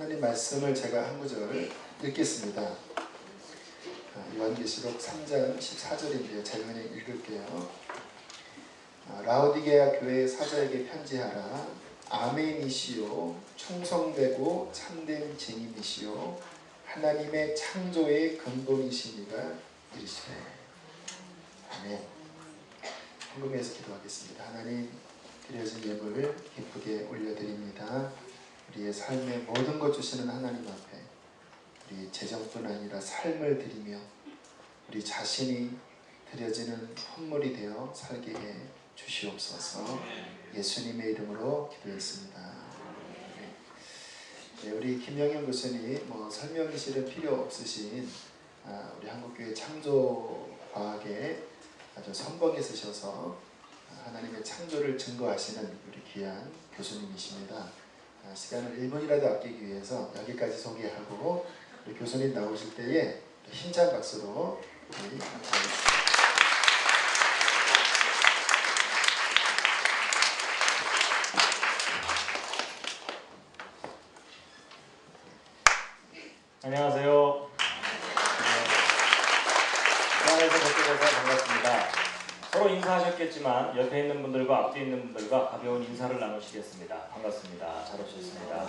하나님 말씀을 제가 한 구절 읽겠습니다. 요한계시록 3장 14절인데요. 제가 그냥 읽을게요. 라오디게아 교회 사자에게 편지하라. 아멘이시요 충성되고 참된 증인이시요 하나님의 창조의 근본이시니가 이르시되. 아멘. 궁금해서 기도하겠습니다. 하나님, 드려진 예물을 기쁘게 올려드립니다. 우리의 삶의 모든 것 주시는 하나님 앞에 우리 재정뿐 아니라 삶을 드리며 우리 자신이 드려지는 헌물이 되어 살게 해 주시옵소서. 예수님의 이름으로 기도했습니다. 네, 우리 김영현 교수님 설명이 실은 필요 없으신 우리 한국교회 창조과학에 아주 선봉에 서셔서 하나님의 창조를 증거하시는 우리 귀한 교수님이십니다. 시간을 1분이라도 아끼기 위해서 여기까지 소개하고 우리 교수님 나오실 때에 힘찬 박수로 안녕하세요. 안에서 뵙게 돼서 반갑습니다. 서로 인사하셨겠지만 옆에 있는 분들과 앞뒤에 있는 분들과 가벼운 인사를 나누시겠습니다. 반갑습니다. 잘 오셨습니다.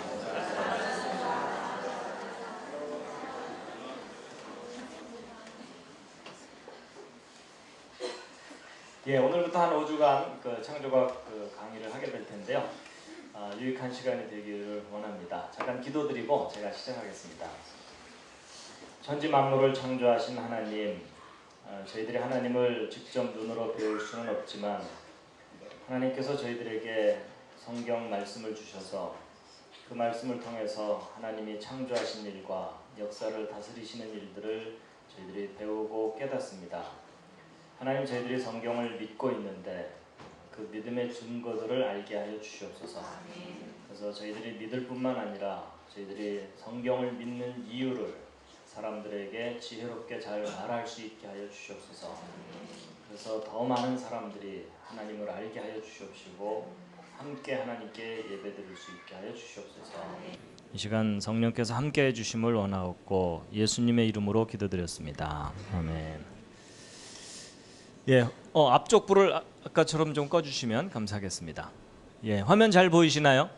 예, 오늘부터 한 5주간 창조과학 강의를 하게 될 텐데요. 유익한 시간이 되기를 원합니다. 잠깐 기도드리고 제가 시작하겠습니다. 천지 만물을 창조하신 하나님, 저희들이 하나님을 직접 눈으로 배울 수는 없지만 하나님께서 저희들에게 성경 말씀을 주셔서 그 말씀을 통해서 하나님이 창조하신 일과 역사를 다스리시는 일들을 저희들이 배우고 깨닫습니다. 하나님, 저희들이 성경을 믿고 있는데 그 믿음의 증거들을 알게 하여 주시옵소서. 그래서 저희들이 믿을 뿐만 아니라 저희들이 성경을 믿는 이유를 사람들에게 지혜롭게 잘 말할 수 있게 하여 주시옵소서. 그래서 더 많은 사람들이 하나님을 알게 하여 주시옵시고 함께 하나님께 예배드릴 수 있게 하여 주시옵소서. 이 시간 성령께서 함께 해주심을 원하옵고 예수님의 이름으로 기도드렸습니다. 아멘. 예, 앞쪽 불을 아까처럼 좀 꺼주시면 감사하겠습니다. 예, 화면 잘 보이시나요?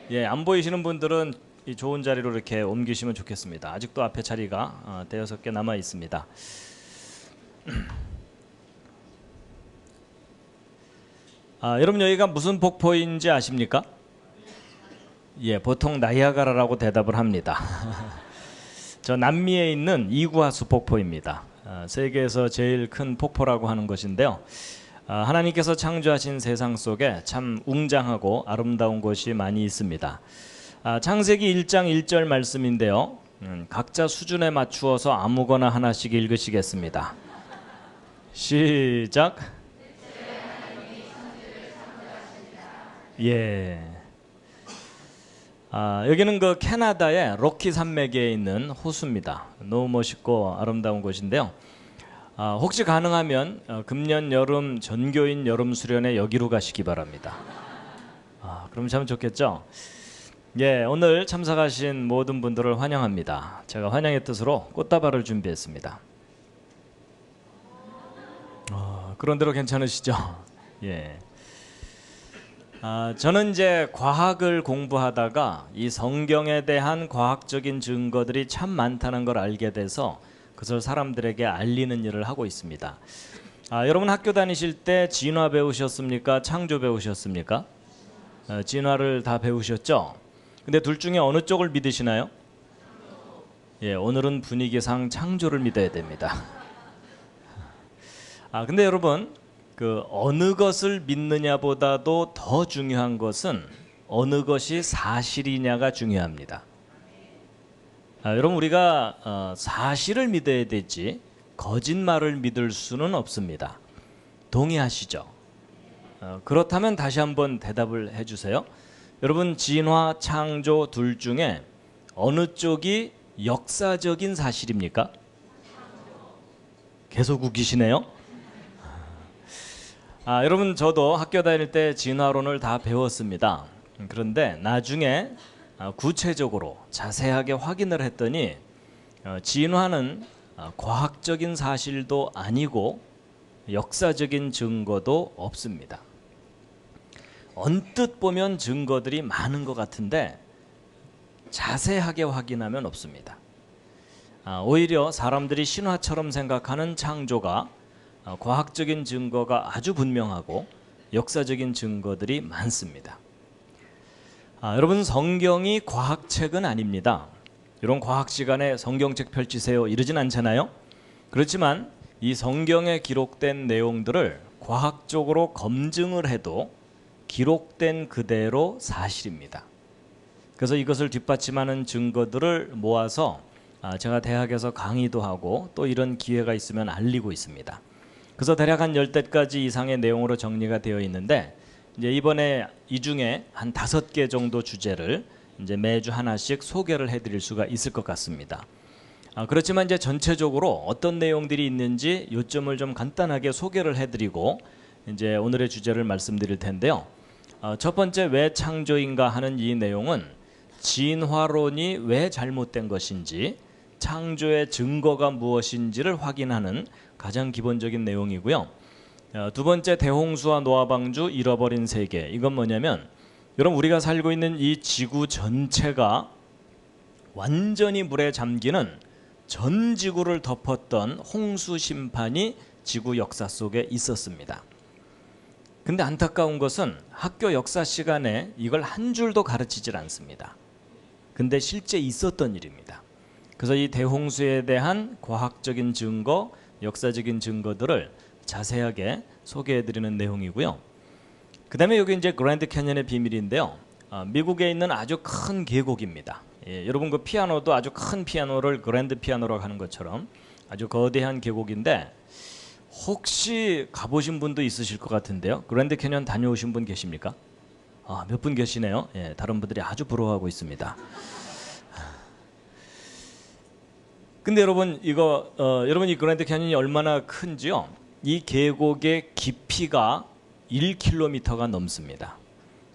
예, 안 보이시는 분들은 이 좋은 자리로 이렇게 옮기시면 좋겠습니다. 아직도 앞에 자리가 대여섯 개 남아 있습니다. 여러분, 여기가 무슨 폭포인지 아십니까? 예, 보통 나이아가라라고 대답을 합니다. 저 남미에 있는 이구아수 폭포입니다. 세계에서 제일 큰 폭포라고 하는 것인데요. 하나님께서 창조하신 세상 속에 참 웅장하고 아름다운 곳이 많이 있습니다. 창세기 1장 1절 말씀인데요. 각자 수준에 맞추어서 아무거나 하나씩 읽으시겠습니다. 시작. 예. 여기는 그 캐나다의 로키 산맥에 있는 호수입니다. 너무 멋있고 아름다운 곳인데요. 혹시 가능하면 금년 여름 전교인 여름 수련회 여기로 가시기 바랍니다. 그럼 참 좋겠죠? 예, 오늘 참석하신 모든 분들을 환영합니다. 제가 환영의 뜻으로 꽃다발을 준비했습니다. 그런 대로 괜찮으시죠? 예. 저는 이제 과학을 공부하다가 이 성경에 대한 과학적인 증거들이 참 많다는 걸 알게 돼서 그것을 사람들에게 알리는 일을 하고 있습니다. 여러분 학교 다니실 때 진화 배우셨습니까? 창조 배우셨습니까? 진화를 다 배우셨죠? 근데 둘 중에 어느 쪽을 믿으시나요? 예, 오늘은 분위기상 창조를 믿어야 됩니다. 근데 여러분, 그 어느 것을 믿느냐보다도 더 중요한 것은 어느 것이 사실이냐가 중요합니다. 여러분, 우리가 사실을 믿어야 되지 거짓말을 믿을 수는 없습니다. 동의하시죠? 그렇다면 다시 한번 대답을 해주세요. 여러분, 진화, 창조 둘 중에 어느 쪽이 역사적인 사실입니까? 계속 웃기시네요. 여러분, 저도 학교 다닐 때 진화론을 다 배웠습니다. 그런데 나중에 구체적으로 자세하게 확인을 했더니 진화는 과학적인 사실도 아니고 역사적인 증거도 없습니다. 언뜻 보면 증거들이 많은 것 같은데 자세하게 확인하면 없습니다. 오히려 사람들이 신화처럼 생각하는 창조가 과학적인 증거가 아주 분명하고 역사적인 증거들이 많습니다. 여러분, 성경이 과학책은 아닙니다. 이런 과학 시간에 성경책 펼치세요 이러진 않잖아요. 그렇지만 이 성경에 기록된 내용들을 과학적으로 검증을 해도 기록된 그대로 사실입니다. 그래서 이것을 뒷받침하는 증거들을 모아서 제가 대학에서 강의도 하고 또 이런 기회가 있으면 알리고 있습니다. 그래서 대략 한 10대까지 이상의 내용으로 정리가 되어 있는데 이제 이번에 이 중에 한 5개 정도 주제를 이제 매주 하나씩 소개를 해드릴 수가 있을 것 같습니다. 그렇지만 이제 전체적으로 어떤 내용들이 있는지 요점을 좀 간단하게 소개를 해드리고 이제 오늘의 주제를 말씀드릴 텐데요. 첫 번째, 왜 창조인가 하는 이 내용은 진화론이 왜 잘못된 것인지, 창조의 증거가 무엇인지를 확인하는 가장 기본적인 내용이고요. 두 번째, 대홍수와 노아방주, 잃어버린 세계. 이건 뭐냐면 여러분, 우리가 살고 있는 이 지구 전체가 완전히 물에 잠기는 전 지구를 덮었던 홍수 심판이 지구 역사 속에 있었습니다. 근데 안타까운 것은 학교 역사 시간에 이걸 한 줄도 가르치질 않습니다. 근데 실제 있었던 일입니다. 그래서 이 대홍수에 대한 과학적인 증거, 역사적인 증거들을 자세하게 소개해드리는 내용이고요. 그 다음에 여기 이제 그랜드 캐년의 비밀인데요. 미국에 있는 아주 큰 계곡입니다. 여러분, 그 피아노도 아주 큰 피아노를 그랜드 피아노라고 하는 것처럼 아주 거대한 계곡인데 혹시 가보신 분도 있으실 것 같은데요. 그랜드 캐년 다녀오신 분 계십니까? 몇 분 계시네요. 다른 분들이 아주 부러워하고 있습니다. 근데 여러분, 여러분 이 그랜드 캐년이 얼마나 큰지요? 이 계곡의 깊이가 1km가 넘습니다.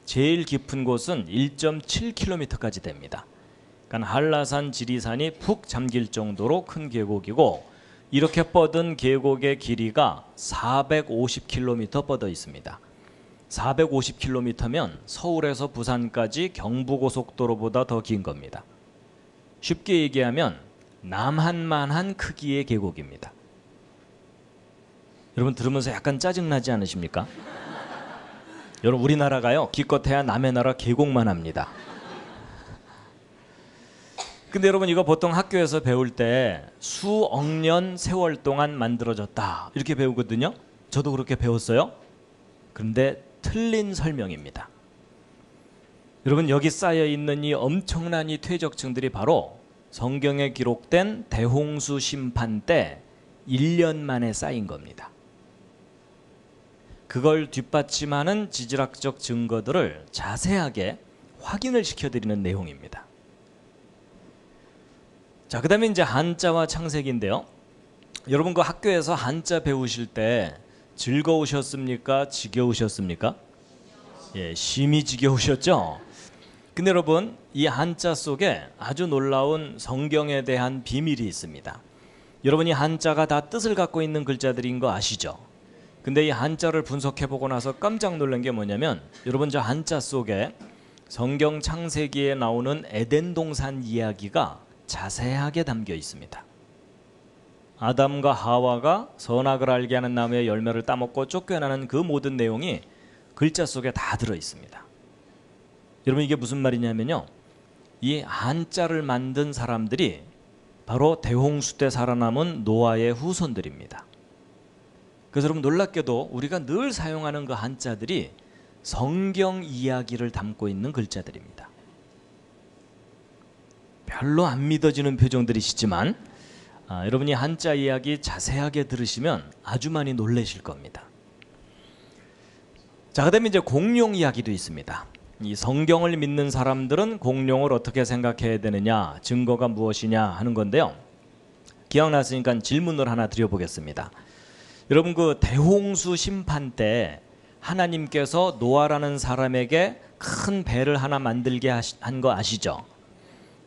제일 깊은 곳은 1.7km까지 됩니다. 그러니까 한라산, 지리산이 푹 잠길 정도로 큰 계곡이고, 이렇게 뻗은 계곡의 길이가 450km 뻗어 있습니다. 450km면 서울에서 부산까지 경부고속도로보다 더 긴 겁니다. 쉽게 얘기하면 남한만한 크기의 계곡입니다. 여러분, 들으면서 약간 짜증나지 않으십니까? 여러분, 우리나라가요, 기껏해야 남의 나라 계곡만 합니다. 근데 여러분, 이거 보통 학교에서 배울 때 수억 년 세월 동안 만들어졌다 이렇게 배우거든요. 저도 그렇게 배웠어요. 그런데 틀린 설명입니다. 여러분, 여기 쌓여 있는 이 엄청난 이 퇴적층들이 바로 성경에 기록된 대홍수 심판 때 1년 만에 쌓인 겁니다. 그걸 뒷받침하는 지질학적 증거들을 자세하게 확인을 시켜드리는 내용입니다. 자, 그 다음에 이제 한자와 창세기인데요. 여러분, 그 학교에서 한자 배우실 때 즐거우셨습니까? 지겨우셨습니까? 심히 지겨우셨죠? 근데 여러분, 이 한자 속에 아주 놀라운 성경에 대한 비밀이 있습니다. 여러분, 이 한자가 다 뜻을 갖고 있는 글자들인 거 아시죠? 근데 이 한자를 분석해보고 나서 깜짝 놀란 게 뭐냐면, 여러분, 저 한자 속에 성경 창세기에 나오는 에덴 동산 이야기가 자세하게 담겨 있습니다. 아담과 하와가 선악을 알게 하는 나무의 열매를 따먹고 쫓겨나는 그 모든 내용이 글자 속에 다 들어 있습니다. 여러분, 이게 무슨 말이냐면요, 이 한자를 만든 사람들이 바로 대홍수 때 살아남은 노아의 후손들입니다. 그래서 여러분, 놀랍게도 우리가 늘 사용하는 그 한자들이 성경 이야기를 담고 있는 글자들입니다. 별로 안 믿어지는 표정들이시지만 여러분이 한자 이야기 자세하게 들으시면 아주 많이 놀라실 겁니다. 자, 그다음에 이제 공룡 이야기도 있습니다. 이 성경을 믿는 사람들은 공룡을 어떻게 생각해야 되느냐, 증거가 무엇이냐 하는 건데요. 기억났으니까 질문을 하나 드려보겠습니다. 여러분, 그 대홍수 심판 때 하나님께서 노아라는 사람에게 큰 배를 하나 만들게 한 거 아시죠?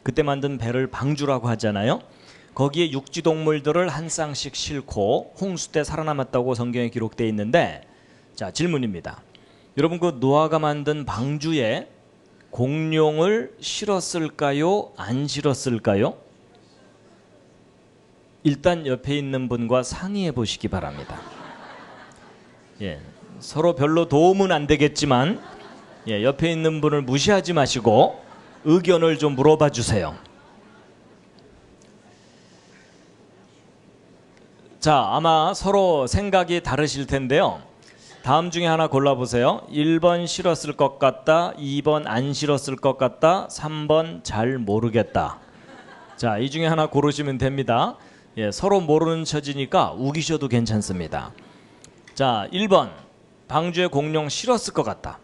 그때 만든 배를 방주라고 하잖아요. 거기에 육지 동물들을 한 쌍씩 싣고 홍수 때 살아남았다고 성경에 기록되어 있는데, 자, 질문입니다. 여러분, 그 노아가 만든 방주에 공룡을 실었을까요? 안 실었을까요? 일단 옆에 있는 분과 상의해 보시기 바랍니다. 예, 서로 별로 도움은 안 되겠지만, 예, 옆에 있는 분을 무시하지 마시고 의견을 좀 물어봐 주세요. 자, 아마 서로 생각이 다르실 텐데요. 다음 중에 하나 골라보세요. 1번 싫었을 것 같다, 2번 안 싫었을 것 같다, 3번 잘 모르겠다. 자, 이 중에 하나 고르시면 됩니다. 예, 서로 모르는 처지니까 우기셔도 괜찮습니다. 자, 1번 방주에 공룡 싫었을 것 같다.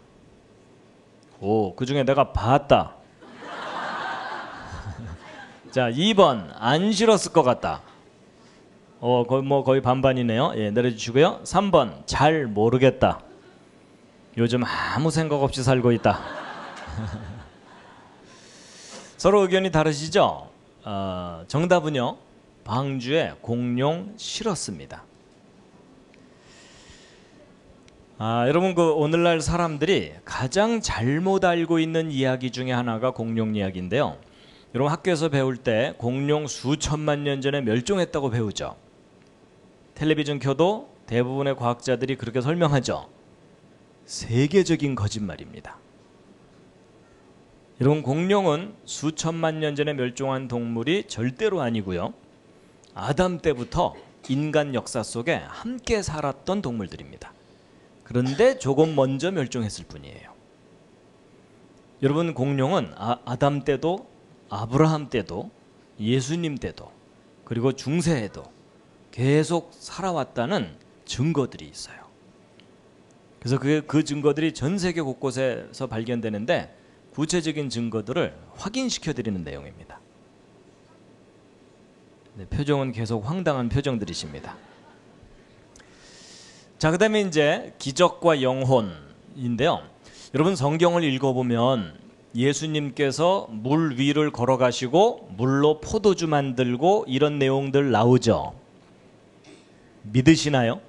오, 그 중에 내가 봤다. 자, 2번 안 싫었을 것 같다. 거의 반반이네요. 예, 내려주시고요. 3번 잘 모르겠다. 요즘 아무 생각 없이 살고 있다. 서로 의견이 다르시죠? 정답은요, 방주에 공룡 실었습니다. 여러분, 그 오늘날 사람들이 가장 잘못 알고 있는 이야기 중에 하나가 공룡 이야기인데요. 여러분, 학교에서 배울 때 공룡 수천만 년 전에 멸종했다고 배우죠. 텔레비전 켜도 대부분의 과학자들이 그렇게 설명하죠. 세계적인 거짓말입니다. 여러분, 공룡은 수천만 년 전에 멸종한 동물이 절대로 아니고요. 아담 때부터 인간 역사 속에 함께 살았던 동물들입니다. 그런데 조금 먼저 멸종했을 뿐이에요. 여러분, 공룡은 아담 때도, 아브라함 때도, 예수님 때도, 그리고 중세에도 계속 살아왔다는 증거들이 있어요. 그래서 그 증거들이 전 세계 곳곳에서 발견되는데, 구체적인 증거들을 확인시켜 드리는 내용입니다. 네, 표정은 계속 황당한 표정들이십니다. 자, 그 다음에 이제 기적과 영혼인데요. 여러분, 성경을 읽어보면 예수님께서 물 위를 걸어가시고 물로 포도주 만들고 이런 내용들 나오죠. 믿으시나요?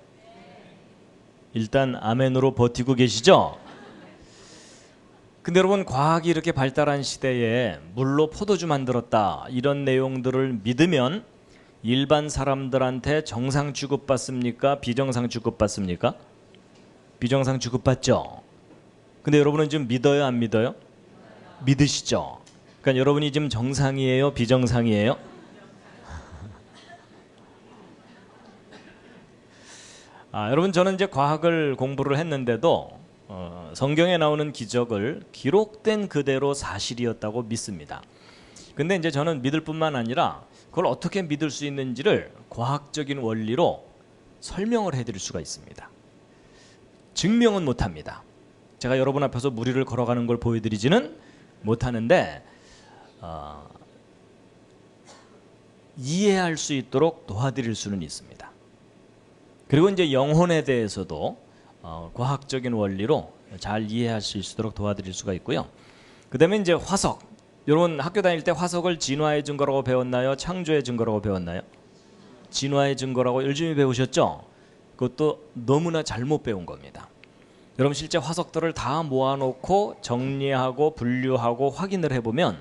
일단 아멘으로 버티고 계시죠? 근데 여러분, 과학이 이렇게 발달한 시대에 물로 포도주 만들었다 이런 내용들을 믿으면 일반 사람들한테 정상 취급받습니까? 비정상 취급받습니까? 비정상 취급받죠. 근데 여러분은 지금 믿어요, 안 믿어요? 믿으시죠? 그러니까 여러분이 지금 정상이에요, 비정상이에요? 여러분, 저는 이제 과학을 공부를 했는데도 성경에 나오는 기적을 기록된 그대로 사실이었다고 믿습니다. 근데 이제 저는 믿을 뿐만 아니라 그걸 어떻게 믿을 수 있는지를 과학적인 원리로 설명을 해드릴 수가 있습니다. 증명은 못합니다. 제가 여러분 앞에서 물 위를 걸어가는 걸 보여드리지는 못하는데 이해할 수 있도록 도와드릴 수는 있습니다. 그리고 이제 영혼에 대해서도 과학적인 원리로 잘 이해할 수 있도록 도와드릴 수가 있고요. 그 다음에 이제 화석. 여러분, 학교 다닐 때 화석을 진화의 증거라고 배웠나요? 창조의 증거라고 배웠나요? 진화의 증거라고 열심히 배우셨죠? 그것도 너무나 잘못 배운 겁니다. 여러분, 실제 화석들을 다 모아놓고 정리하고 분류하고 확인을 해보면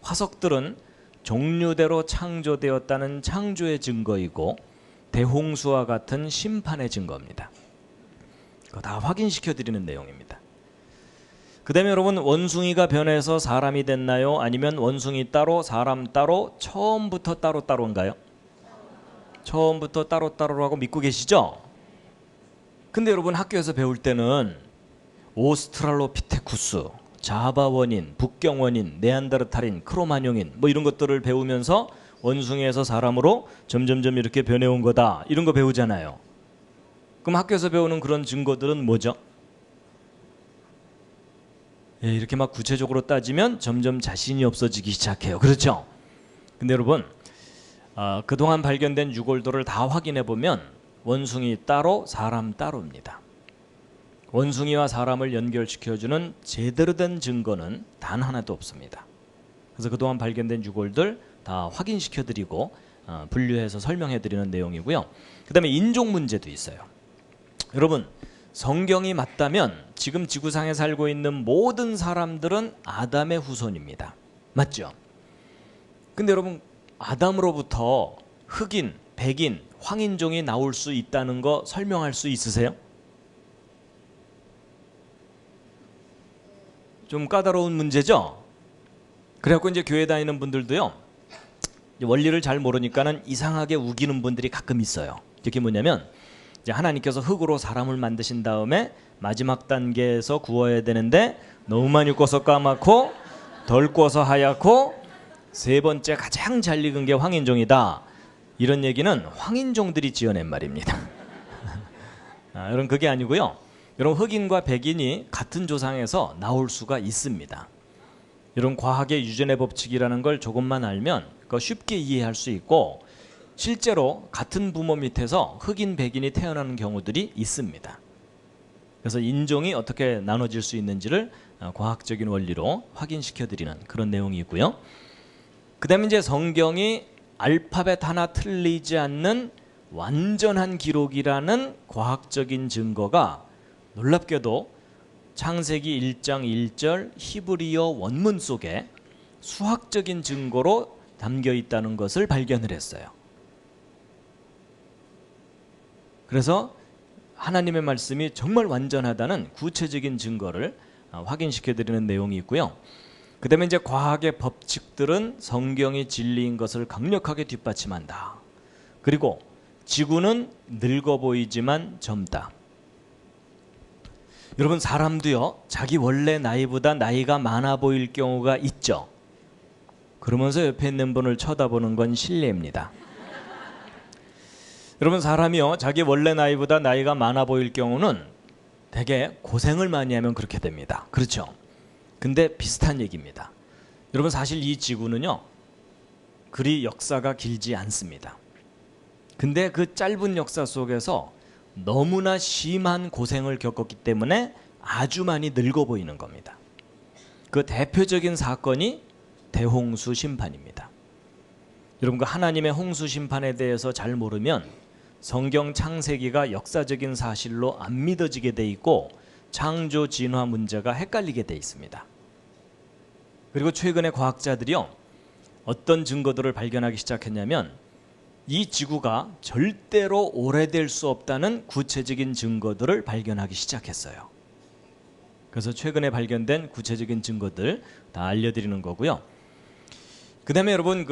화석들은 종류대로 창조되었다는 창조의 증거이고 대홍수와 같은 심판의 증거입니다. 그거 다 확인시켜 드리는 내용입니다. 그 다음에 여러분, 원숭이가 변해서 사람이 됐나요? 아니면 원숭이 따로 사람 따로 처음부터 따로따로인가요? 처음부터 따로따로라고 믿고 계시죠? 근데 여러분, 학교에서 배울 때는 오스트랄로피테쿠스, 자바원인, 북경원인, 네안데르탈인, 크로마뇽인 뭐 이런 것들을 배우면서 원숭이에서 사람으로 점점점 이렇게 변해온 거다 이런 거 배우잖아요. 그럼 학교에서 배우는 그런 증거들은 뭐죠? 예, 이렇게 막 구체적으로 따지면 점점 자신이 없어지기 시작해요. 그렇죠? 근데 여러분, 그동안 발견된 유골들을 다 확인해 보면 원숭이 따로 사람 따로입니다. 원숭이와 사람을 연결시켜주는 제대로 된 증거는 단 하나도 없습니다. 그래서 그동안 발견된 유골들 다 확인시켜드리고 분류해서 설명해드리는 내용이고요. 그 다음에 인종 문제도 있어요. 여러분, 성경이 맞다면 지금 지구상에 살고 있는 모든 사람들은 아담의 후손입니다. 맞죠? 근데 여러분, 아담으로부터 흑인, 백인, 황인종이 나올 수 있다는 거 설명할 수 있으세요? 좀 까다로운 문제죠? 그래갖고 이제 교회 다니는 분들도요, 원리를 잘 모르니까는 이상하게 우기는 분들이 가끔 있어요. 그게 뭐냐면, 이제 하나님께서 흙으로 사람을 만드신 다음에 마지막 단계에서 구워야 되는데 너무 많이 구워서 까맣고 덜 구워서 하얗고 세 번째 가장 잘 익은 게 황인종이다. 이런 얘기는 황인종들이 지어낸 말입니다. 여러분, 그게 아니고요. 여러분, 흑인과 백인이 같은 조상에서 나올 수가 있습니다. 여러분, 과학의 유전의 법칙이라는 걸 조금만 알면 그거 쉽게 이해할 수 있고, 실제로 같은 부모 밑에서 흑인, 백인이 태어나는 경우들이 있습니다. 그래서 인종이 어떻게 나눠질 수 있는지를 과학적인 원리로 확인시켜드리는 그런 내용이 있고요. 그 다음에 이제 성경이 알파벳 하나 틀리지 않는 완전한 기록이라는 과학적인 증거가 놀랍게도 창세기 1장 1절 히브리어 원문 속에 수학적인 증거로 담겨 있다는 것을 발견을 했어요. 그래서 하나님의 말씀이 정말 완전하다는 구체적인 증거를 확인시켜드리는 내용이 있고요. 그 다음에 이제 과학의 법칙들은 성경이 진리인 것을 강력하게 뒷받침한다. 그리고 지구는 늙어 보이지만 젊다. 여러분, 사람도요, 자기 원래 나이보다 나이가 많아 보일 경우가 있죠. 그러면서 옆에 있는 분을 쳐다보는 건 실례입니다. 여러분, 사람이요, 자기 원래 나이보다 나이가 많아 보일 경우는 되게 고생을 많이 하면 그렇게 됩니다. 그렇죠? 근데 비슷한 얘기입니다. 여러분, 사실 이 지구는요, 그리 역사가 길지 않습니다. 근데 그 짧은 역사 속에서 너무나 심한 고생을 겪었기 때문에 아주 많이 늙어 보이는 겁니다. 그 대표적인 사건이 대홍수 심판입니다. 여러분, 그 하나님의 홍수 심판에 대해서 잘 모르면 성경 창세기가 역사적인 사실로 안 믿어지게 돼 있고 창조 진화 문제가 헷갈리게 돼 있습니다. 그리고 최근에 과학자들이요, 어떤 증거들을 발견하기 시작했냐면 이 지구가 절대로 오래될 수 없다는 구체적인 증거들을 발견하기 시작했어요. 그래서 최근에 발견된 구체적인 증거들 다 알려드리는 거고요. 그 다음에 여러분,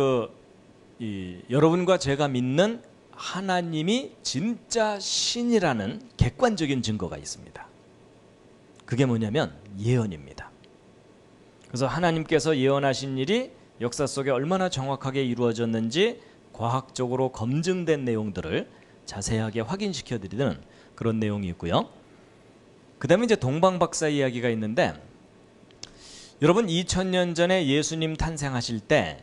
여러분과 제가 믿는 하나님이 진짜 신이라는 객관적인 증거가 있습니다. 그게 뭐냐면 예언입니다. 그래서 하나님께서 예언하신 일이 역사 속에 얼마나 정확하게 이루어졌는지 과학적으로 검증된 내용들을 자세하게 확인시켜 드리는 그런 내용이 있고요. 그 다음에 이제 동방박사 이야기가 있는데, 여러분, 2000년 전에 예수님 탄생하실 때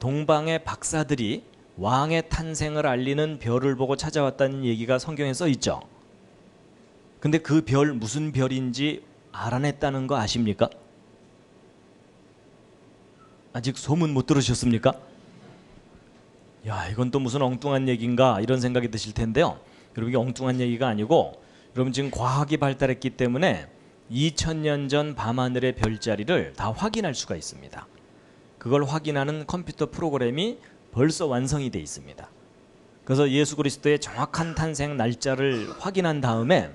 동방의 박사들이 왕의 탄생을 알리는 별을 보고 찾아왔다는 얘기가 성경에 써 있죠. 근데 그 별 무슨 별인지 알아냈다는 거 아십니까? 아직 소문 못 들으셨습니까? 야, 이건 또 무슨 엉뚱한 얘기인가 이런 생각이 드실 텐데요. 여러분, 이게 엉뚱한 얘기가 아니고, 여러분, 지금 과학이 발달했기 때문에 2000년 전 밤하늘의 별자리를 다 확인할 수가 있습니다. 그걸 확인하는 컴퓨터 프로그램이 벌써 완성이 돼 있습니다. 그래서 예수 그리스도의 정확한 탄생 날짜를 확인한 다음에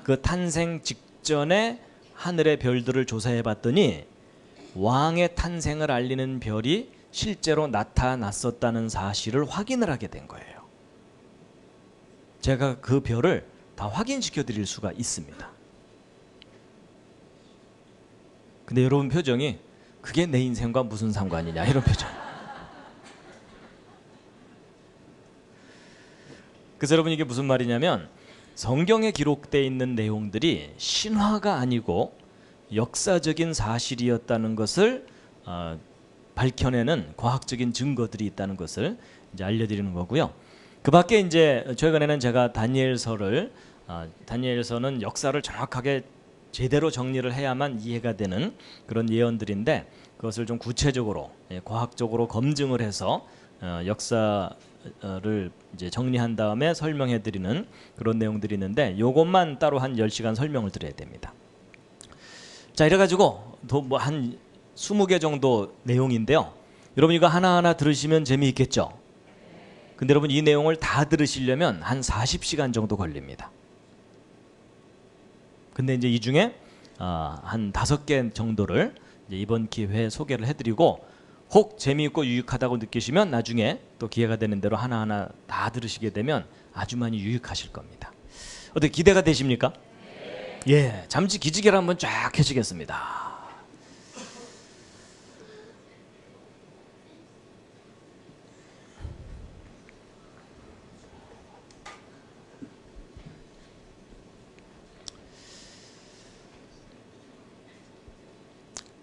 그 탄생 직전에 하늘의 별들을 조사해 봤더니 왕의 탄생을 알리는 별이 실제로 나타났었다는 사실을 확인을 하게 된 거예요. 제가 그 별을 다 확인시켜 드릴 수가 있습니다. 근데 여러분 표정이 그게 내 인생과 무슨 상관이냐 이런 표정. 그래서 여러분, 이게 무슨 말이냐면 성경에 기록되어 있는 내용들이 신화가 아니고 역사적인 사실이었다는 것을 밝혀내는 과학적인 증거들이 있다는 것을 이제 알려드리는 거고요. 그 밖에 이제 최근에는 제가 다니엘서를 다니엘서는 역사를 정확하게 제대로 정리를 해야만 이해가 되는 그런 예언들인데 그것을 좀 구체적으로 과학적으로 검증을 해서 역사를 이제 정리한 다음에 설명해 드리는 그런 내용들이 있는데 요것만 따로 한 10시간 설명을 드려야 됩니다. 자, 이래 가지고 뭐 한 20개 정도 내용인데요. 여러분 이거 하나하나 들으시면 재미있겠죠? 근데 여러분 이 내용을 다 들으시려면 한 40시간 정도 걸립니다. 근데 이제 이 중에 한 5개 정도를 이제 이번 기회에 소개를 해드리고 혹 재미있고 유익하다고 느끼시면 나중에 또 기회가 되는 대로 하나하나 다 들으시게 되면 아주 많이 유익하실 겁니다. 어떻게 기대가 되십니까? 예, 잠시 기지개를 한번 쫙 켜시겠습니다.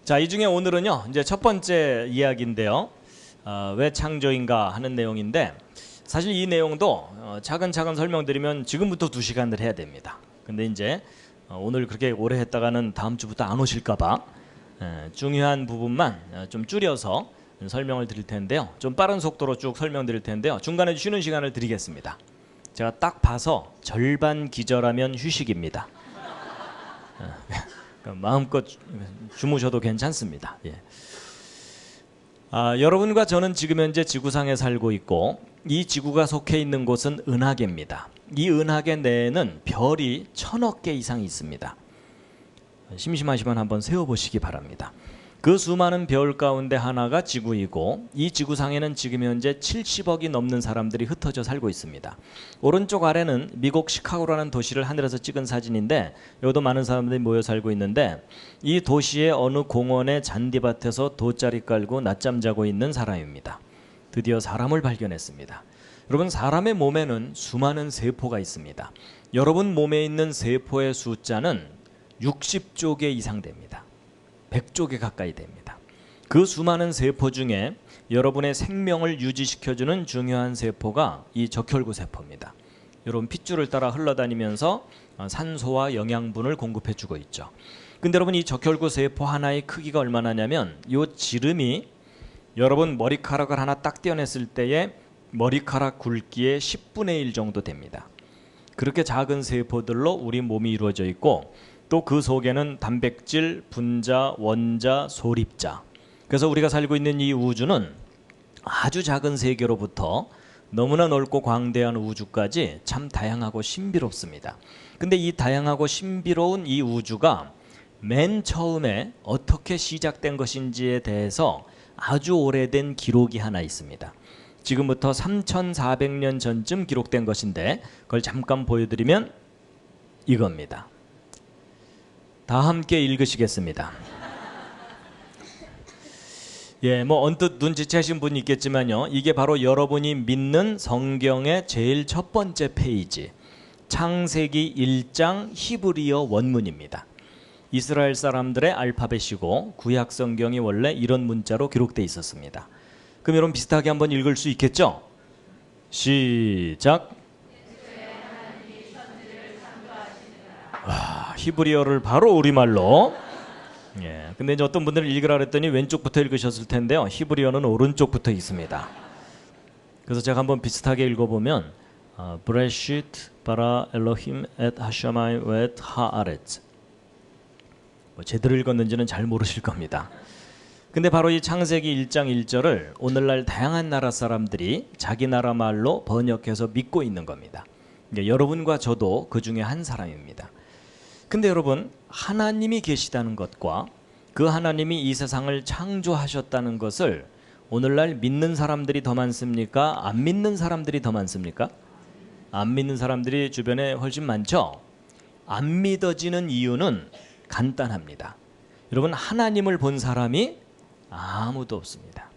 자, 이 중에 오늘은요 이제 첫 번째 이야기인데요. 왜 창조인가 하는 내용인데 사실 이 내용도 차근차근 설명드리면 지금부터 2시간을 해야 됩니다. 근데 이제 오늘 그렇게 오래 했다가는 다음 주부터 안 오실까봐 중요한 부분만 좀 줄여서 설명을 드릴 텐데요. 좀 빠른 속도로 쭉 설명드릴 텐데요. 중간에 쉬는 시간을 드리겠습니다. 제가 딱 봐서 절반 기절하면 휴식입니다. 마음껏 주무셔도 괜찮습니다. 예. 여러분과 저는 지금 현재 지구상에 살고 있고 이 지구가 속해 있는 곳은 은하계입니다. 이 은하계 내에는 별이 1000억 개 이상 있습니다. 심심하시면 한번 세어보시기 바랍니다. 그 수많은 별 가운데 하나가 지구이고 이 지구상에는 지금 현재 70억이 넘는 사람들이 흩어져 살고 있습니다. 오른쪽 아래는 미국 시카고라는 도시를 하늘에서 찍은 사진인데 여기도 많은 사람들이 모여 살고 있는데 이 도시의 어느 공원의 잔디밭에서 돗자리 깔고 낮잠 자고 있는 사람입니다. 드디어 사람을 발견했습니다. 여러분 사람의 몸에는 수많은 세포가 있습니다. 여러분 몸에 있는 세포의 숫자는 60조 개 이상 됩니다. 100조 개 가까이 됩니다. 그 수많은 세포 중에 여러분의 생명을 유지시켜주는 중요한 세포가 이 적혈구 세포입니다. 여러분 핏줄을 따라 흘러다니면서 산소와 영양분을 공급해주고 있죠. 근데 여러분 이 적혈구 세포 하나의 크기가 얼마나냐면 이 지름이 여러분 머리카락을 하나 딱 떼어냈을 때의 머리카락 굵기의 10분의 1 정도 됩니다. 그렇게 작은 세포들로 우리 몸이 이루어져 있고 또 그 속에는 단백질, 분자, 원자, 소립자. 그래서 우리가 살고 있는 이 우주는 아주 작은 세계로부터 너무나 넓고 광대한 우주까지 참 다양하고 신비롭습니다. 근데 이 다양하고 신비로운 이 우주가 맨 처음에 어떻게 시작된 것인지에 대해서 아주 오래된 기록이 하나 있습니다. 지금부터 3400년 전쯤 기록된 것인데 그걸 잠깐 보여드리면 이겁니다. 다 함께 읽으시겠습니다. 예, 뭐 언뜻 눈치채신 분이 있겠지만요. 이게 바로 여러분이 믿는 성경의 제일 첫 번째 페이지, 창세기 1장 히브리어 원문입니다. 이스라엘 사람들의 알파벳이고 구약 성경이 원래 이런 문자로 기록되어 있었습니다. 그럼 여러분 비슷하게 한번 읽을 수 있겠죠? 시작. 와, 히브리어를 바로 우리말로. 예, 근데 이제 어떤 분들은 읽으라 그랬더니 왼쪽부터 읽으셨을 텐데요. 히브리어는 오른쪽부터 있습니다. 그래서 제가 한번 비슷하게 읽어보면 브레시트 바라 엘로힘 엣 하샤마이 웻 하아렛. 뭐 제대로 읽었는지는 잘 모르실 겁니다. 근데 바로 이 창세기 1장 1절을 오늘날 다양한 나라 사람들이 자기 나라 말로 번역해서 믿고 있는 겁니다. 그러니까 여러분과 저도 그 중에 한 사람입니다. 근데 여러분 하나님이 계시다는 것과 그 하나님이 이 세상을 창조하셨다는 것을 오늘날 믿는 사람들이 더 많습니까? 안 믿는 사람들이 더 많습니까? 안 믿는 사람들이 주변에 훨씬 많죠? 안 믿어지는 이유는 간단합니다. 여러분 하나님을 본 사람이 아무도 없습니다.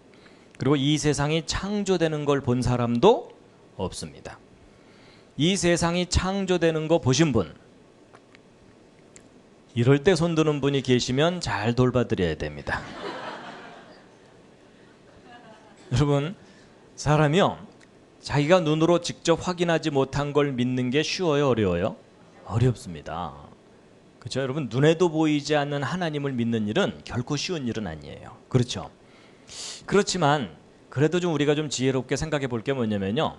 그리고 이 세상이 창조되는 걸 본 사람도 없습니다. 이 세상이 창조되는 거 보신 분, 이럴 때 손드는 분이 계시면 잘 돌봐드려야 됩니다. 여러분 사람이요 자기가 눈으로 직접 확인하지 못한 걸 믿는 게 쉬워요, 어려워요? 어렵습니다. 그렇죠? 여러분, 눈에도 보이지 않는 하나님을 믿는 일은 결코 쉬운 일은 아니에요. 그렇죠? 그렇지만 그래도 좀 우리가 좀 지혜롭게 생각해 볼 게 뭐냐면요,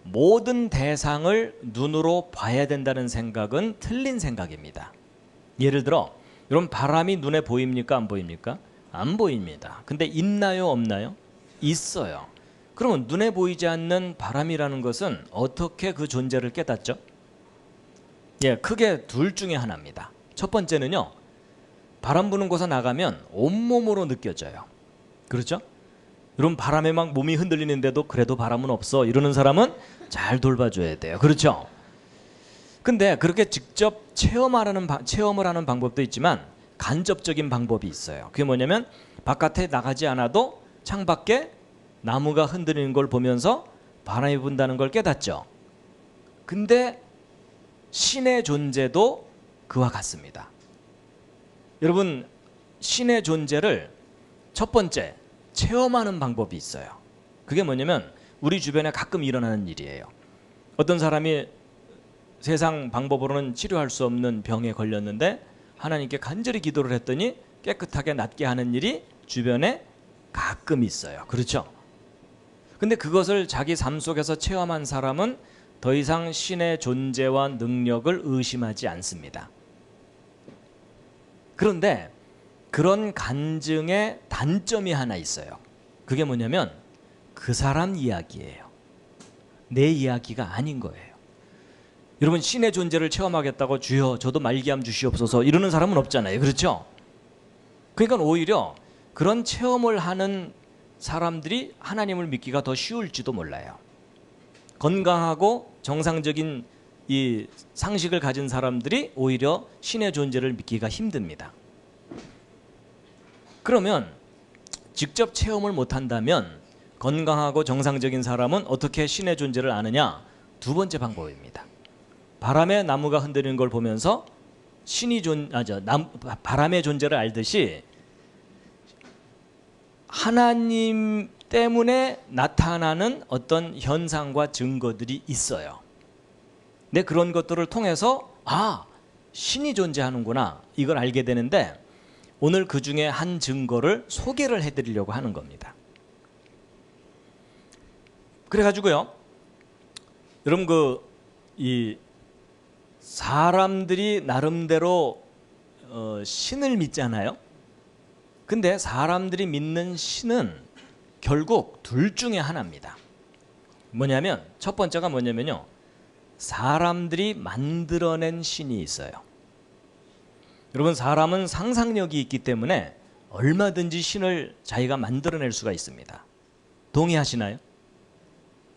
모든 대상을 눈으로 봐야 된다는 생각은 틀린 생각입니다. 예를 들어 여러분, 바람이 눈에 보입니까? 안 보입니까? 안 보입니다. 근데 있나요? 없나요? 있어요. 그러면 눈에 보이지 않는 바람이라는 것은 어떻게 그 존재를 깨닫죠? 예, 크게 둘 중에 하나입니다. 첫 번째는요, 바람 부는 곳에 나가면 온몸으로 느껴져요. 그렇죠? 여러분, 바람에 막 몸이 흔들리는데도 그래도 바람은 없어 이러는 사람은 잘 돌봐줘야 돼요. 그렇죠? 근데 그렇게 직접 체험을 하는 방법도 있지만 간접적인 방법이 있어요. 그게 뭐냐면 바깥에 나가지 않아도 창밖에 나무가 흔들리는 걸 보면서 바람이 분다는 걸 깨닫죠. 근데 신의 존재도 그와 같습니다. 여러분, 신의 존재를 첫 번째 체험하는 방법이 있어요. 그게 뭐냐면 우리 주변에 가끔 일어나는 일이에요. 어떤 사람이 세상 방법으로는 치료할 수 없는 병에 걸렸는데 하나님께 간절히 기도를 했더니 깨끗하게 낫게 하는 일이 주변에 가끔 있어요. 그렇죠? 근데 그것을 자기 삶 속에서 체험한 사람은 더 이상 신의 존재와 능력을 의심하지 않습니다. 그런데 그런 간증의 단점이 하나 있어요. 그게 뭐냐면 그 사람 이야기예요. 내 이야기가 아닌 거예요. 여러분, 신의 존재를 체험하겠다고 주여 저도 말기암 주시옵소서 이러는 사람은 없잖아요. 그렇죠? 그러니까 오히려 그런 체험을 하는 사람들이 하나님을 믿기가 더 쉬울지도 몰라요. 건강하고 정상적인 이 상식을 가진 사람들이 오히려 신의 존재를 믿기가 힘듭니다. 그러면 직접 체험을 못한다면 건강하고 정상적인 사람은 어떻게 신의 존재를 아느냐? 두 번째 방법입니다. 바람에 나무가 흔들리는 걸 보면서 바람의 존재를 알듯이 하나님 때문에 나타나는 어떤 현상과 증거들이 있어요. 근데 그런 것들을 통해서 신이 존재하는구나 이걸 알게 되는데, 오늘 그 중에 한 증거를 소개를 해드리려고 하는 겁니다. 그래가지고요, 여러분 이 사람들이 나름대로 신을 믿잖아요. 근데 사람들이 믿는 신은 결국 둘 중에 하나입니다. 뭐냐면 첫 번째가 뭐냐면요, 사람들이 만들어낸 신이 있어요. 여러분, 사람은 상상력이 있기 때문에 얼마든지 신을 자기가 만들어낼 수가 있습니다. 동의하시나요?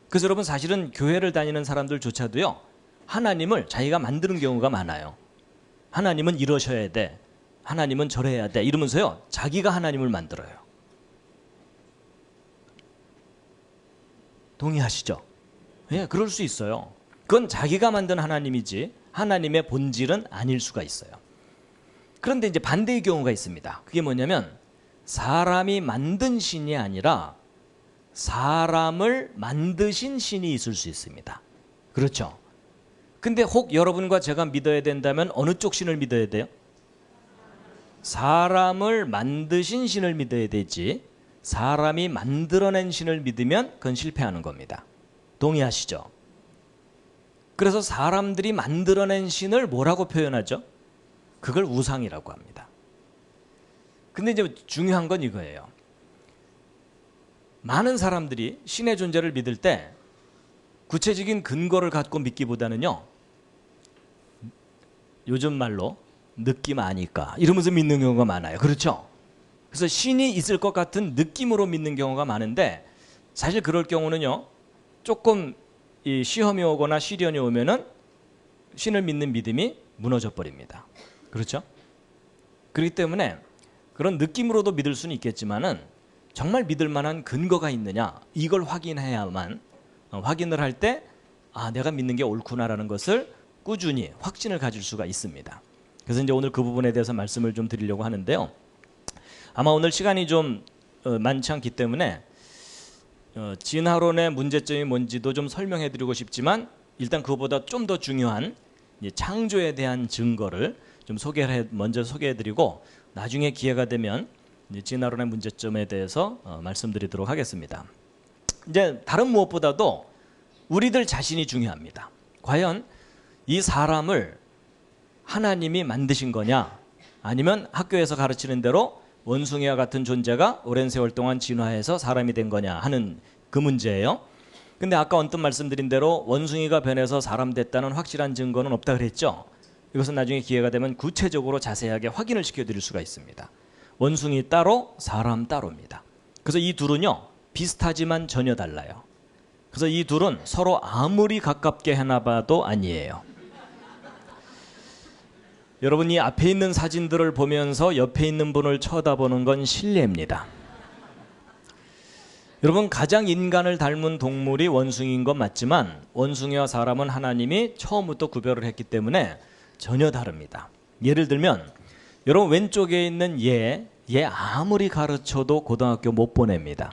그래서 여러분, 사실은 교회를 다니는 사람들조차도요, 하나님을 자기가 만드는 경우가 많아요. 하나님은 이러셔야 돼, 하나님은 저래야 돼 이러면서요, 자기가 하나님을 만들어요. 동의하시죠? 예, 그럴 수 있어요. 그건 자기가 만든 하나님이지 하나님의 본질은 아닐 수가 있어요. 그런데 이제 반대의 경우가 있습니다. 그게 뭐냐면 사람이 만든 신이 아니라 사람을 만드신 신이 있을 수 있습니다. 그렇죠? 근데 혹 여러분과 제가 믿어야 된다면 어느 쪽 신을 믿어야 돼요? 사람을 만드신 신을 믿어야 되지, 사람이 만들어낸 신을 믿으면 그건 실패하는 겁니다. 동의하시죠? 그래서 사람들이 만들어낸 신을 뭐라고 표현하죠? 그걸 우상이라고 합니다. 근데 이제 중요한 건 이거예요. 많은 사람들이 신의 존재를 믿을 때 구체적인 근거를 갖고 믿기보다는요, 요즘 말로 느낌 아니까 이러면서 믿는 경우가 많아요. 그렇죠? 그래서 신이 있을 것 같은 느낌으로 믿는 경우가 많은데, 사실 그럴 경우는요, 조금 이 시험이 오거나 시련이 오면은 신을 믿는 믿음이 무너져 버립니다. 그렇죠? 그렇기 때문에 그런 느낌으로도 믿을 수는 있겠지만은 정말 믿을 만한 근거가 있느냐, 이걸 확인해야만, 확인을 할 때 내가 믿는 게 옳구나라는 것을 꾸준히 확신을 가질 수가 있습니다. 그래서 이제 오늘 그 부분에 대해서 말씀을 좀 드리려고 하는데요. 아마 오늘 시간이 좀 많지 않기 때문에 진화론의 문제점이 뭔지도 좀 설명해 드리고 싶지만, 일단 그거보다 좀 더 중요한 이 창조에 대한 증거를 좀 먼저 소개해드리고 나중에 기회가 되면 이제 진화론의 문제점에 대해서 말씀드리도록 하겠습니다. 이제 다른 무엇보다도 우리들 자신이 중요합니다. 과연 이 사람을 하나님이 만드신 거냐, 아니면 학교에서 가르치는 대로 원숭이와 같은 존재가 오랜 세월 동안 진화해서 사람이 된 거냐 하는 그 문제예요. 근데 아까 언뜻 말씀드린 대로 원숭이가 변해서 사람 됐다는 확실한 증거는 없다 그랬죠. 이것은 나중에 기회가 되면 구체적으로 자세하게 확인을 시켜드릴 수가 있습니다. 원숭이 따로 사람 따로입니다. 그래서 이 둘은요 비슷하지만 전혀 달라요. 그래서 이 둘은 서로 아무리 가깝게 해놔봐도 아니에요. 여러분이 앞에 있는 사진들을 보면서 옆에 있는 분을 쳐다보는 건 실례입니다. 여러분 가장 인간을 닮은 동물이 원숭이인 건 맞지만 원숭이와 사람은 하나님이 처음부터 구별을 했기 때문에 전혀 다릅니다. 예를 들면 여러분 왼쪽에 있는 얘 아무리 가르쳐도 고등학교 못 보냅니다.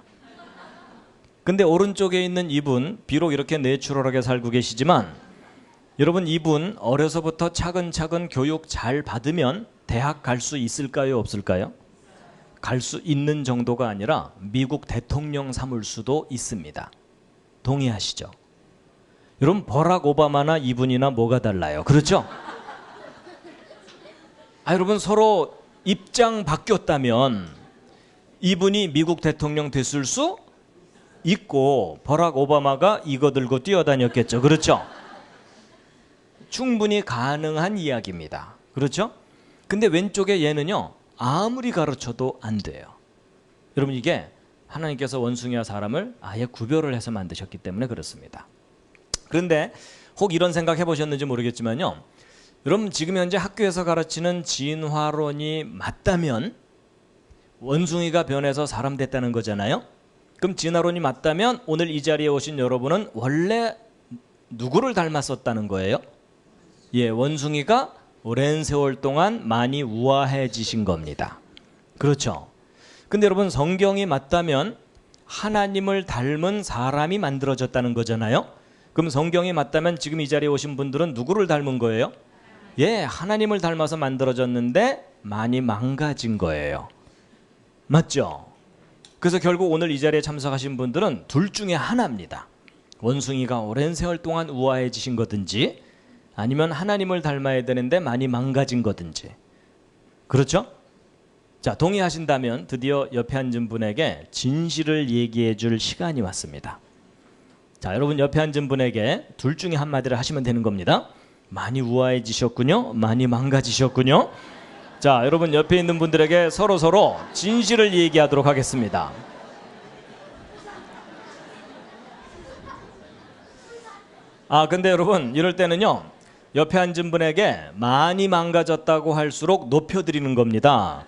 근데 오른쪽에 있는 이분 비록 이렇게 내추럴하게 살고 계시지만 여러분 이분 어려서부터 차근차근 교육 잘 받으면 대학 갈 수 있을까요 없을까요? 갈 수 있는 정도가 아니라 미국 대통령 삼을 수도 있습니다. 동의하시죠? 여러분 버락 오바마나 이분이나 뭐가 달라요? 그렇죠? 여러분 서로 입장 바뀌었다면 이분이 미국 대통령 됐을 수 있고 버락 오바마가 이거 들고 뛰어다녔겠죠. 그렇죠? 충분히 가능한 이야기입니다. 그렇죠? 근데 왼쪽에 얘는요 아무리 가르쳐도 안 돼요. 여러분 이게 하나님께서 원숭이와 사람을 아예 구별을 해서 만드셨기 때문에 그렇습니다. 그런데 혹 이런 생각 해보셨는지 모르겠지만요, 여러분 지금 현재 학교에서 가르치는 진화론이 맞다면 원숭이가 변해서 사람 됐다는 거잖아요. 그럼 진화론이 맞다면 오늘 이 자리에 오신 여러분은 원래 누구를 닮았었다는 거예요? 예, 원숭이가 오랜 세월 동안 많이 우아해지신 겁니다. 그렇죠? 근데 여러분 성경이 맞다면 하나님을 닮은 사람이 만들어졌다는 거잖아요. 그럼 성경이 맞다면 지금 이 자리에 오신 분들은 누구를 닮은 거예요? 예, 하나님을 닮아서 만들어졌는데 많이 망가진 거예요. 맞죠? 그래서 결국 오늘 이 자리에 참석하신 분들은 둘 중에 하나입니다. 원숭이가 오랜 세월 동안 우아해지신 거든지 아니면 하나님을 닮아야 되는데 많이 망가진 거든지. 그렇죠? 자, 동의하신다면 드디어 옆에 앉은 분에게 진실을 얘기해 줄 시간이 왔습니다. 자, 여러분 옆에 앉은 분에게 둘 중에 한마디를 하시면 되는 겁니다. 많이 우아해지셨군요. 많이 망가지셨군요. 자, 여러분 옆에 있는 분들에게 서로 진실을 얘기하도록 하겠습니다. 근데 여러분 이럴 때는요 옆에 앉은 분에게 많이 망가졌다고 할수록 높여드리는 겁니다.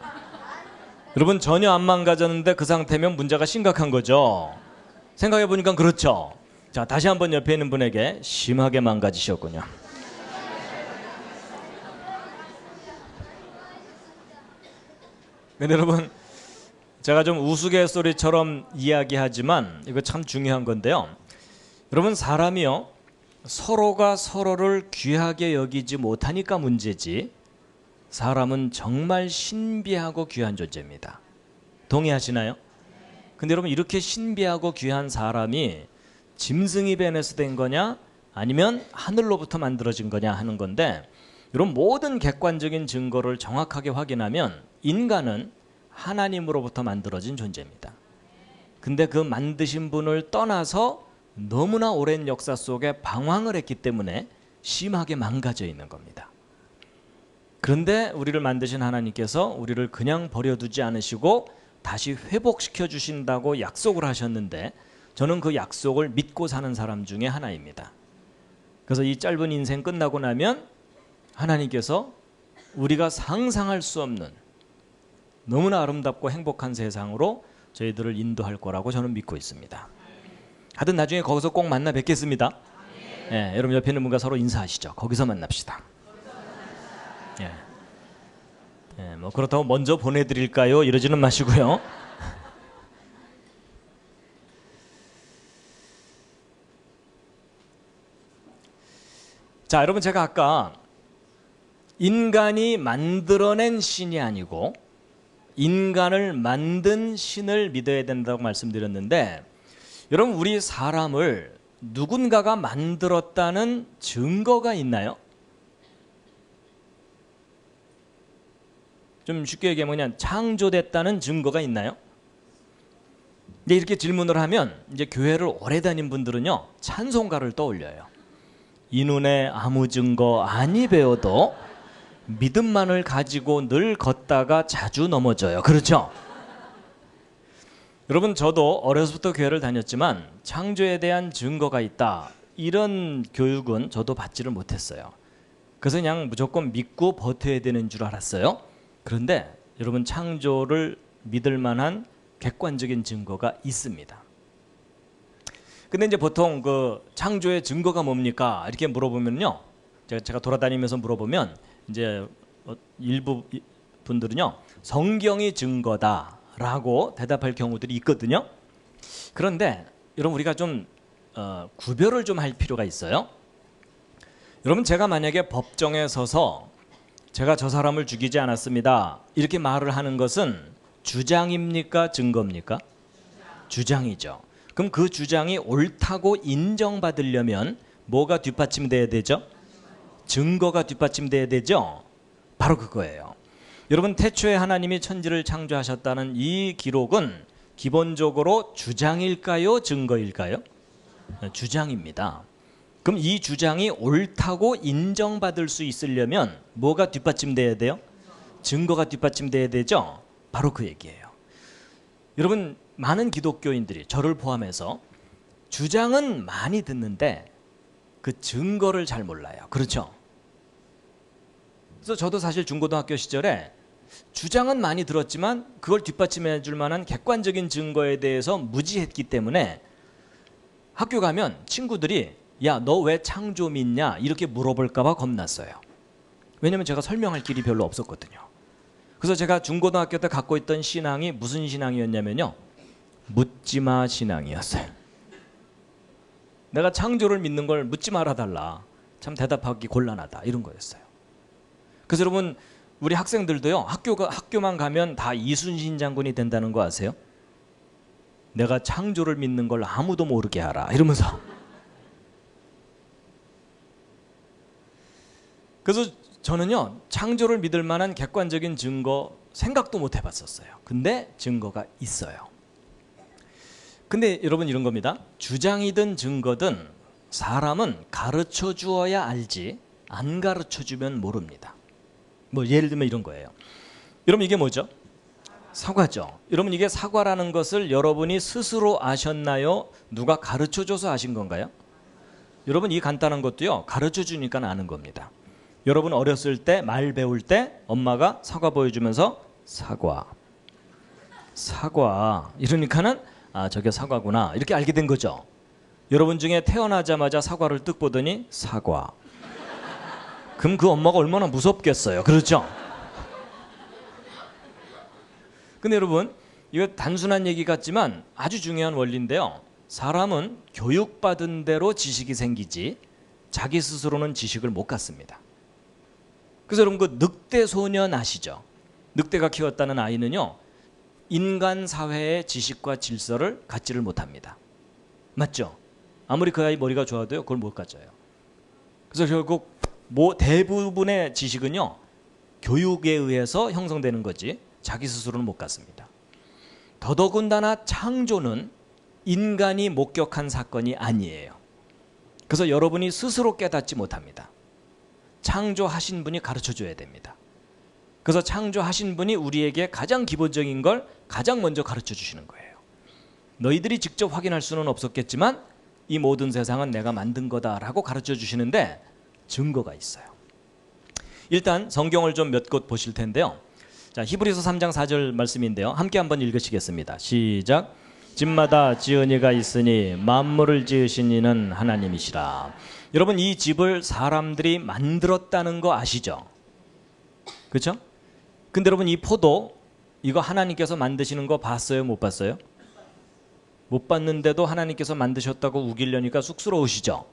여러분 전혀 안 망가졌는데 그 상태면 문제가 심각한 거죠. 생각해보니까 그렇죠. 자, 다시 한번 옆에 있는 분에게 심하게 망가지셨군요. 근데 여러분 제가 좀 우스갯소리처럼 이야기하지만 이거 참 중요한 건데요. 여러분 사람이요 서로가 서로를 귀하게 여기지 못하니까 문제지 사람은 정말 신비하고 귀한 존재입니다. 동의하시나요? 근데 여러분 이렇게 신비하고 귀한 사람이 짐승이 변해서 된 거냐 아니면 하늘로부터 만들어진 거냐 하는 건데, 이런 모든 객관적인 증거를 정확하게 확인하면 인간은 하나님으로부터 만들어진 존재입니다. 근데 그 만드신 분을 떠나서 너무나 오랜 역사 속에 방황을 했기 때문에 심하게 망가져 있는 겁니다. 그런데 우리를 만드신 하나님께서 우리를 그냥 버려두지 않으시고 다시 회복시켜 주신다고 약속을 하셨는데 저는 그 약속을 믿고 사는 사람 중에 하나입니다. 그래서 이 짧은 인생 끝나고 나면 하나님께서 우리가 상상할 수 없는 너무나 아름답고 행복한 세상으로 저희들을 인도할 거라고 저는 믿고 있습니다. 하여튼 나중에 거기서 꼭 만나 뵙겠습니다. 예, 여러분 옆에 있는 분과 서로 인사하시죠. 거기서 만납시다. 뭐 그렇다고 먼저 보내드릴까요? 이러지는 마시고요. 자, 여러분 제가 아까 인간이 만들어낸 신이 아니고 인간을 만든 신을 믿어야 된다고 말씀드렸는데, 여러분 우리 사람을 누군가가 만들었다는 증거가 있나요? 좀 쉽게 얘기하면 그냥 창조됐다는 증거가 있나요? 근데 이렇게 질문을 하면 이제 교회를 오래 다닌 분들은요, 찬송가를 떠올려요. 이 눈에 아무 증거 아니 배워도 믿음만을 가지고 늘 걷다가 자주 넘어져요. 그렇죠? 여러분 저도 어려서부터 교회를 다녔지만 창조에 대한 증거가 있다, 이런 교육은 저도 받지를 못했어요. 그래서 그냥 무조건 믿고 버텨야 되는 줄 알았어요. 그런데 여러분 창조를 믿을 만한 객관적인 증거가 있습니다. 근데 이제 보통 그 창조의 증거가 뭡니까? 이렇게 물어보면요, 제가 돌아다니면서 물어보면 이제 일부 분들은요, 성경이 증거다라고 대답할 경우들이 있거든요. 그런데 여러분 우리가 좀 구별을 좀 할 필요가 있어요. 여러분 제가 만약에 법정에 서서 제가 저 사람을 죽이지 않았습니다, 이렇게 말을 하는 것은 주장입니까? 증거입니까? 주장이죠. 그럼 그 주장이 옳다고 인정받으려면 뭐가 뒷받침돼야 되죠? 증거가 뒷받침돼야 되죠? 바로 그거예요. 여러분 태초에 하나님이 천지를 창조하셨다는 이 기록은 기본적으로 주장일까요? 증거일까요? 주장입니다. 그럼 이 주장이 옳다고 인정받을 수 있으려면 뭐가 뒷받침돼야 돼요? 증거가 뒷받침돼야 되죠? 바로 그 얘기예요. 여러분 많은 기독교인들이 저를 포함해서 주장은 많이 듣는데 그 증거를 잘 몰라요. 그렇죠? 그래서 저도 사실 중고등학교 시절에 주장은 많이 들었지만 그걸 뒷받침해 줄 만한 객관적인 증거에 대해서 무지했기 때문에 학교 가면 친구들이 야, 너 왜 창조 믿냐? 이렇게 물어볼까 봐 겁났어요. 왜냐면 제가 설명할 길이 별로 없었거든요. 그래서 제가 중고등학교 때 갖고 있던 신앙이 무슨 신앙이었냐면요, 묻지마 신앙이었어요. 내가 창조를 믿는 걸 묻지 말아달라, 참 대답하기 곤란하다, 이런 거였어요. 그래서 여러분 우리 학생들도요, 학교만 가면 다 이순신 장군이 된다는 거 아세요? 내가 창조를 믿는 걸 아무도 모르게 하라, 이러면서. 그래서 저는요, 창조를 믿을 만한 객관적인 증거 생각도 못 해봤었어요. 근데 증거가 있어요. 근데 여러분 이런 겁니다. 주장이든 증거든 사람은 가르쳐 주어야 알지 안 가르쳐 주면 모릅니다. 뭐 예를 들면 이런 거예요. 여러분 이게 뭐죠? 사과죠. 여러분 이게 사과라는 것을 여러분이 스스로 아셨나요? 누가 가르쳐 줘서 아신 건가요? 여러분 이 간단한 것도요, 가르쳐 주니까 아는 겁니다. 여러분 어렸을 때 말 배울 때 엄마가 사과 보여주면서 사과 이러니까는 아, 저게 사과구나, 이렇게 알게 된 거죠. 여러분 중에 태어나자마자 사과를 뜩 보더니 사과, 그럼 그 엄마가 얼마나 무섭겠어요. 그렇죠? 근데 여러분 이거 단순한 얘기 같지만 아주 중요한 원리인데요, 사람은 교육받은 대로 지식이 생기지 자기 스스로는 지식을 못 갖습니다. 그래서 여러분 그 늑대 소년 아시죠? 늑대가 키웠다는 아이는요, 인간 사회의 지식과 질서를 갖지를 못합니다. 맞죠? 아무리 그 아이 머리가 좋아도요, 그걸 못 가져요. 그래서 결국 대부분의 지식은요, 교육에 의해서 형성되는 거지 자기 스스로는 못 갖습니다. 더더군다나 창조는 인간이 목격한 사건이 아니에요. 그래서 여러분이 스스로 깨닫지 못합니다. 창조하신 분이 가르쳐 줘야 됩니다. 그래서 창조하신 분이 우리에게 가장 기본적인 걸 가장 먼저 가르쳐 주시는 거예요. 너희들이 직접 확인할 수는 없었겠지만 이 모든 세상은 내가 만든 거다라고 가르쳐 주시는데 증거가 있어요. 일단 성경을 좀 몇 곳 보실 텐데요. 자, 히브리서 3장 4절 말씀인데요. 함께 한번 읽으시겠습니다. 시작. 집마다 지은이가 있으니 만물을 지으신 이는 하나님이시라. 여러분 이 집을 사람들이 만들었다는 거 아시죠? 그렇죠? 근데 여러분 이 포도 이거 하나님께서 만드시는 거 봤어요? 못 봤어요? 못 봤는데도 하나님께서 만드셨다고 우기려니까 쑥스러우시죠?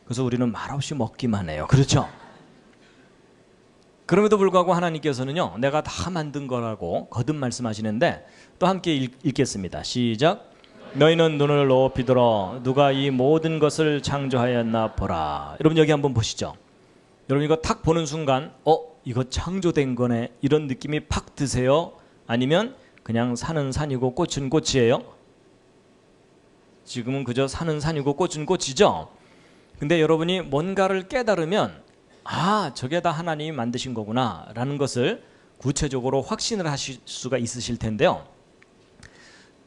그래서 우리는 말없이 먹기만 해요. 그렇죠? 그럼에도 불구하고 하나님께서는요, 내가 다 만든 거라고 거듭 말씀하시는데 또 함께 읽겠습니다. 시작. 너희는 눈을 높이 들어 누가 이 모든 것을 창조하였나 보라. 여러분 여기 한번 보시죠. 여러분 이거 탁 보는 순간 이거 창조된 거네 이런 느낌이 팍 드세요? 아니면 그냥 산은 산이고 꽃은 꽃이에요? 지금은 그저 산은 산이고 꽃은 꽃이죠. 근데 여러분이 뭔가를 깨달으면 저게 다 하나님이 만드신 거구나 라는 것을 구체적으로 확신을 하실 수가 있으실 텐데요.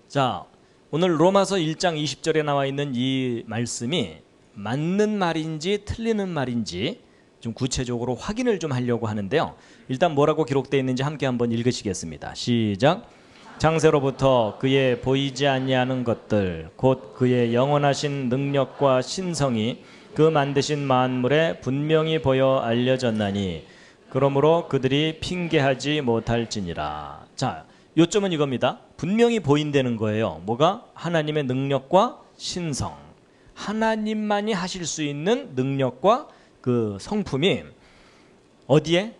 자, 오늘 로마서 1장 20절에 나와 있는 이 말씀이 맞는 말인지 틀리는 말인지 좀 구체적으로 확인을 좀 하려고 하는데요. 일단 뭐라고 기록되어 있는지 함께 한번 읽으시겠습니다. 시작. 창세로부터 그의 보이지 아니하는 것들 곧 그의 영원하신 능력과 신성이 그 만드신 만물에 분명히 보여 알려졌나니 그러므로 그들이 핑계하지 못할지니라. 자, 요점은 이겁니다. 분명히 보인다는 거예요. 뭐가? 하나님의 능력과 신성. 하나님만이 하실 수 있는 능력과 그 성품이 어디에?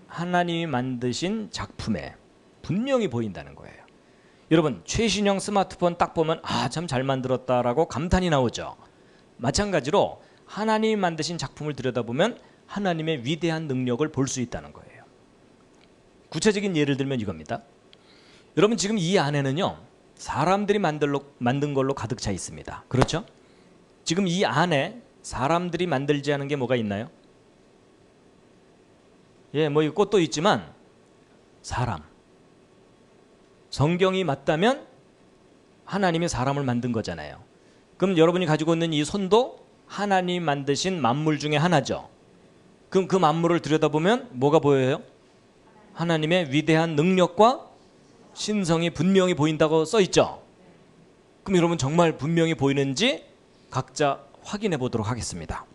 하나님이 만드신 작품에 분명히 보인다는 거예요. 여러분 최신형 스마트폰 딱 보면 참 잘 만들었다라고 감탄이 나오죠. 마찬가지로 하나님이 만드신 작품을 들여다보면 하나님의 위대한 능력을 볼 수 있다는 거예요. 구체적인 예를 들면 이겁니다. 여러분 지금 이 안에는요 사람들이 만든 걸로 가득 차 있습니다. 그렇죠? 지금 이 안에 사람들이 만들지 않은 게 뭐가 있나요? 뭐 이 꽃도 있지만 사람. 성경이 맞다면 하나님이 사람을 만든 거잖아요. 그럼 여러분이 가지고 있는 이 손도 하나님이 만드신 만물 중에 하나죠. 그럼 그 만물을 들여다보면 뭐가 보여요? 하나님의 위대한 능력과 신성이 분명히 보인다고 써 있죠. 그럼 여러분 정말 분명히 보이는지 각자 확인해 보도록 하겠습니다.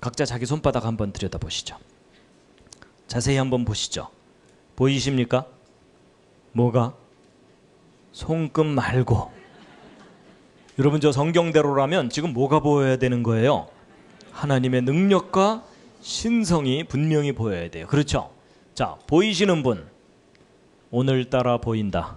각자 자기 손바닥 한번 들여다보시죠. 자세히 한번 보시죠. 보이십니까? 뭐가? 손금 말고. 여러분 저 성경대로라면 지금 뭐가 보여야 되는 거예요? 하나님의 능력과 신성이 분명히 보여야 돼요. 그렇죠? 자, 보이시는 분 오늘따라 보인다.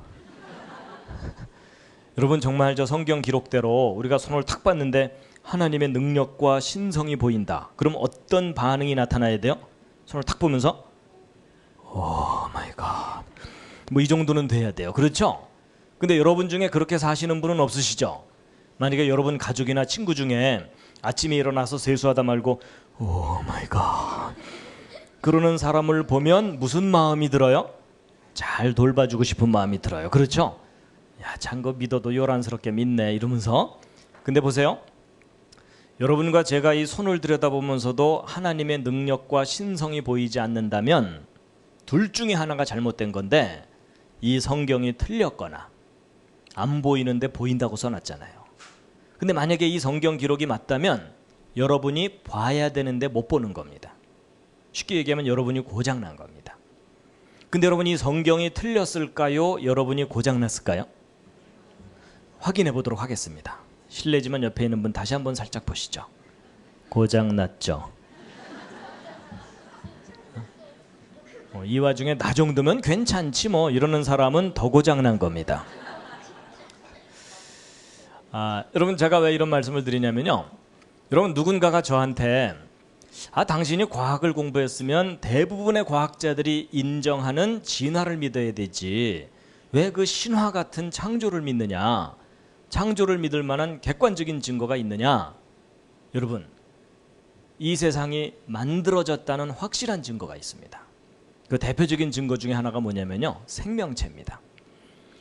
여러분 정말 저 성경 기록대로 우리가 손을 탁 봤는데 하나님의 능력과 신성이 보인다. 그럼 어떤 반응이 나타나야 돼요? 손을 탁 보면서 오 마이 갓. 뭐 이 정도는 돼야 돼요. 그렇죠? 근데 여러분 중에 그렇게 사시는 분은 없으시죠? 만약에 여러분 가족이나 친구 중에 아침에 일어나서 세수하다 말고 오 마이 갓 그러는 사람을 보면 무슨 마음이 들어요? 잘 돌봐주고 싶은 마음이 들어요. 그렇죠? 야, 장거 믿어도 요란스럽게 믿네 이러면서. 근데 보세요. 여러분과 제가 이 손을 들여다보면서도 하나님의 능력과 신성이 보이지 않는다면 둘 중에 하나가 잘못된 건데 이 성경이 틀렸거나 안 보이는데 보인다고 써놨잖아요. 근데 만약에 이 성경 기록이 맞다면 여러분이 봐야 되는데 못 보는 겁니다. 쉽게 얘기하면 여러분이 고장난 겁니다. 근데 여러분 이 성경이 틀렸을까요? 여러분이 고장났을까요? 확인해 보도록 하겠습니다. 실례지만 옆에 있는 분 다시 한번 살짝 보시죠. 고장났죠? 이 와중에 나 정도면 괜찮지 뭐 이러는 사람은 더 고장난 겁니다. 여러분 제가 왜 이런 말씀을 드리냐면요. 여러분 누군가가 저한테 당신이 과학을 공부했으면 대부분의 과학자들이 인정하는 진화를 믿어야 되지 왜 그 신화 같은 창조를 믿느냐, 창조를 믿을 만한 객관적인 증거가 있느냐. 여러분 이 세상이 만들어졌다는 확실한 증거가 있습니다. 그 대표적인 증거 중에 하나가 뭐냐면요, 생명체입니다.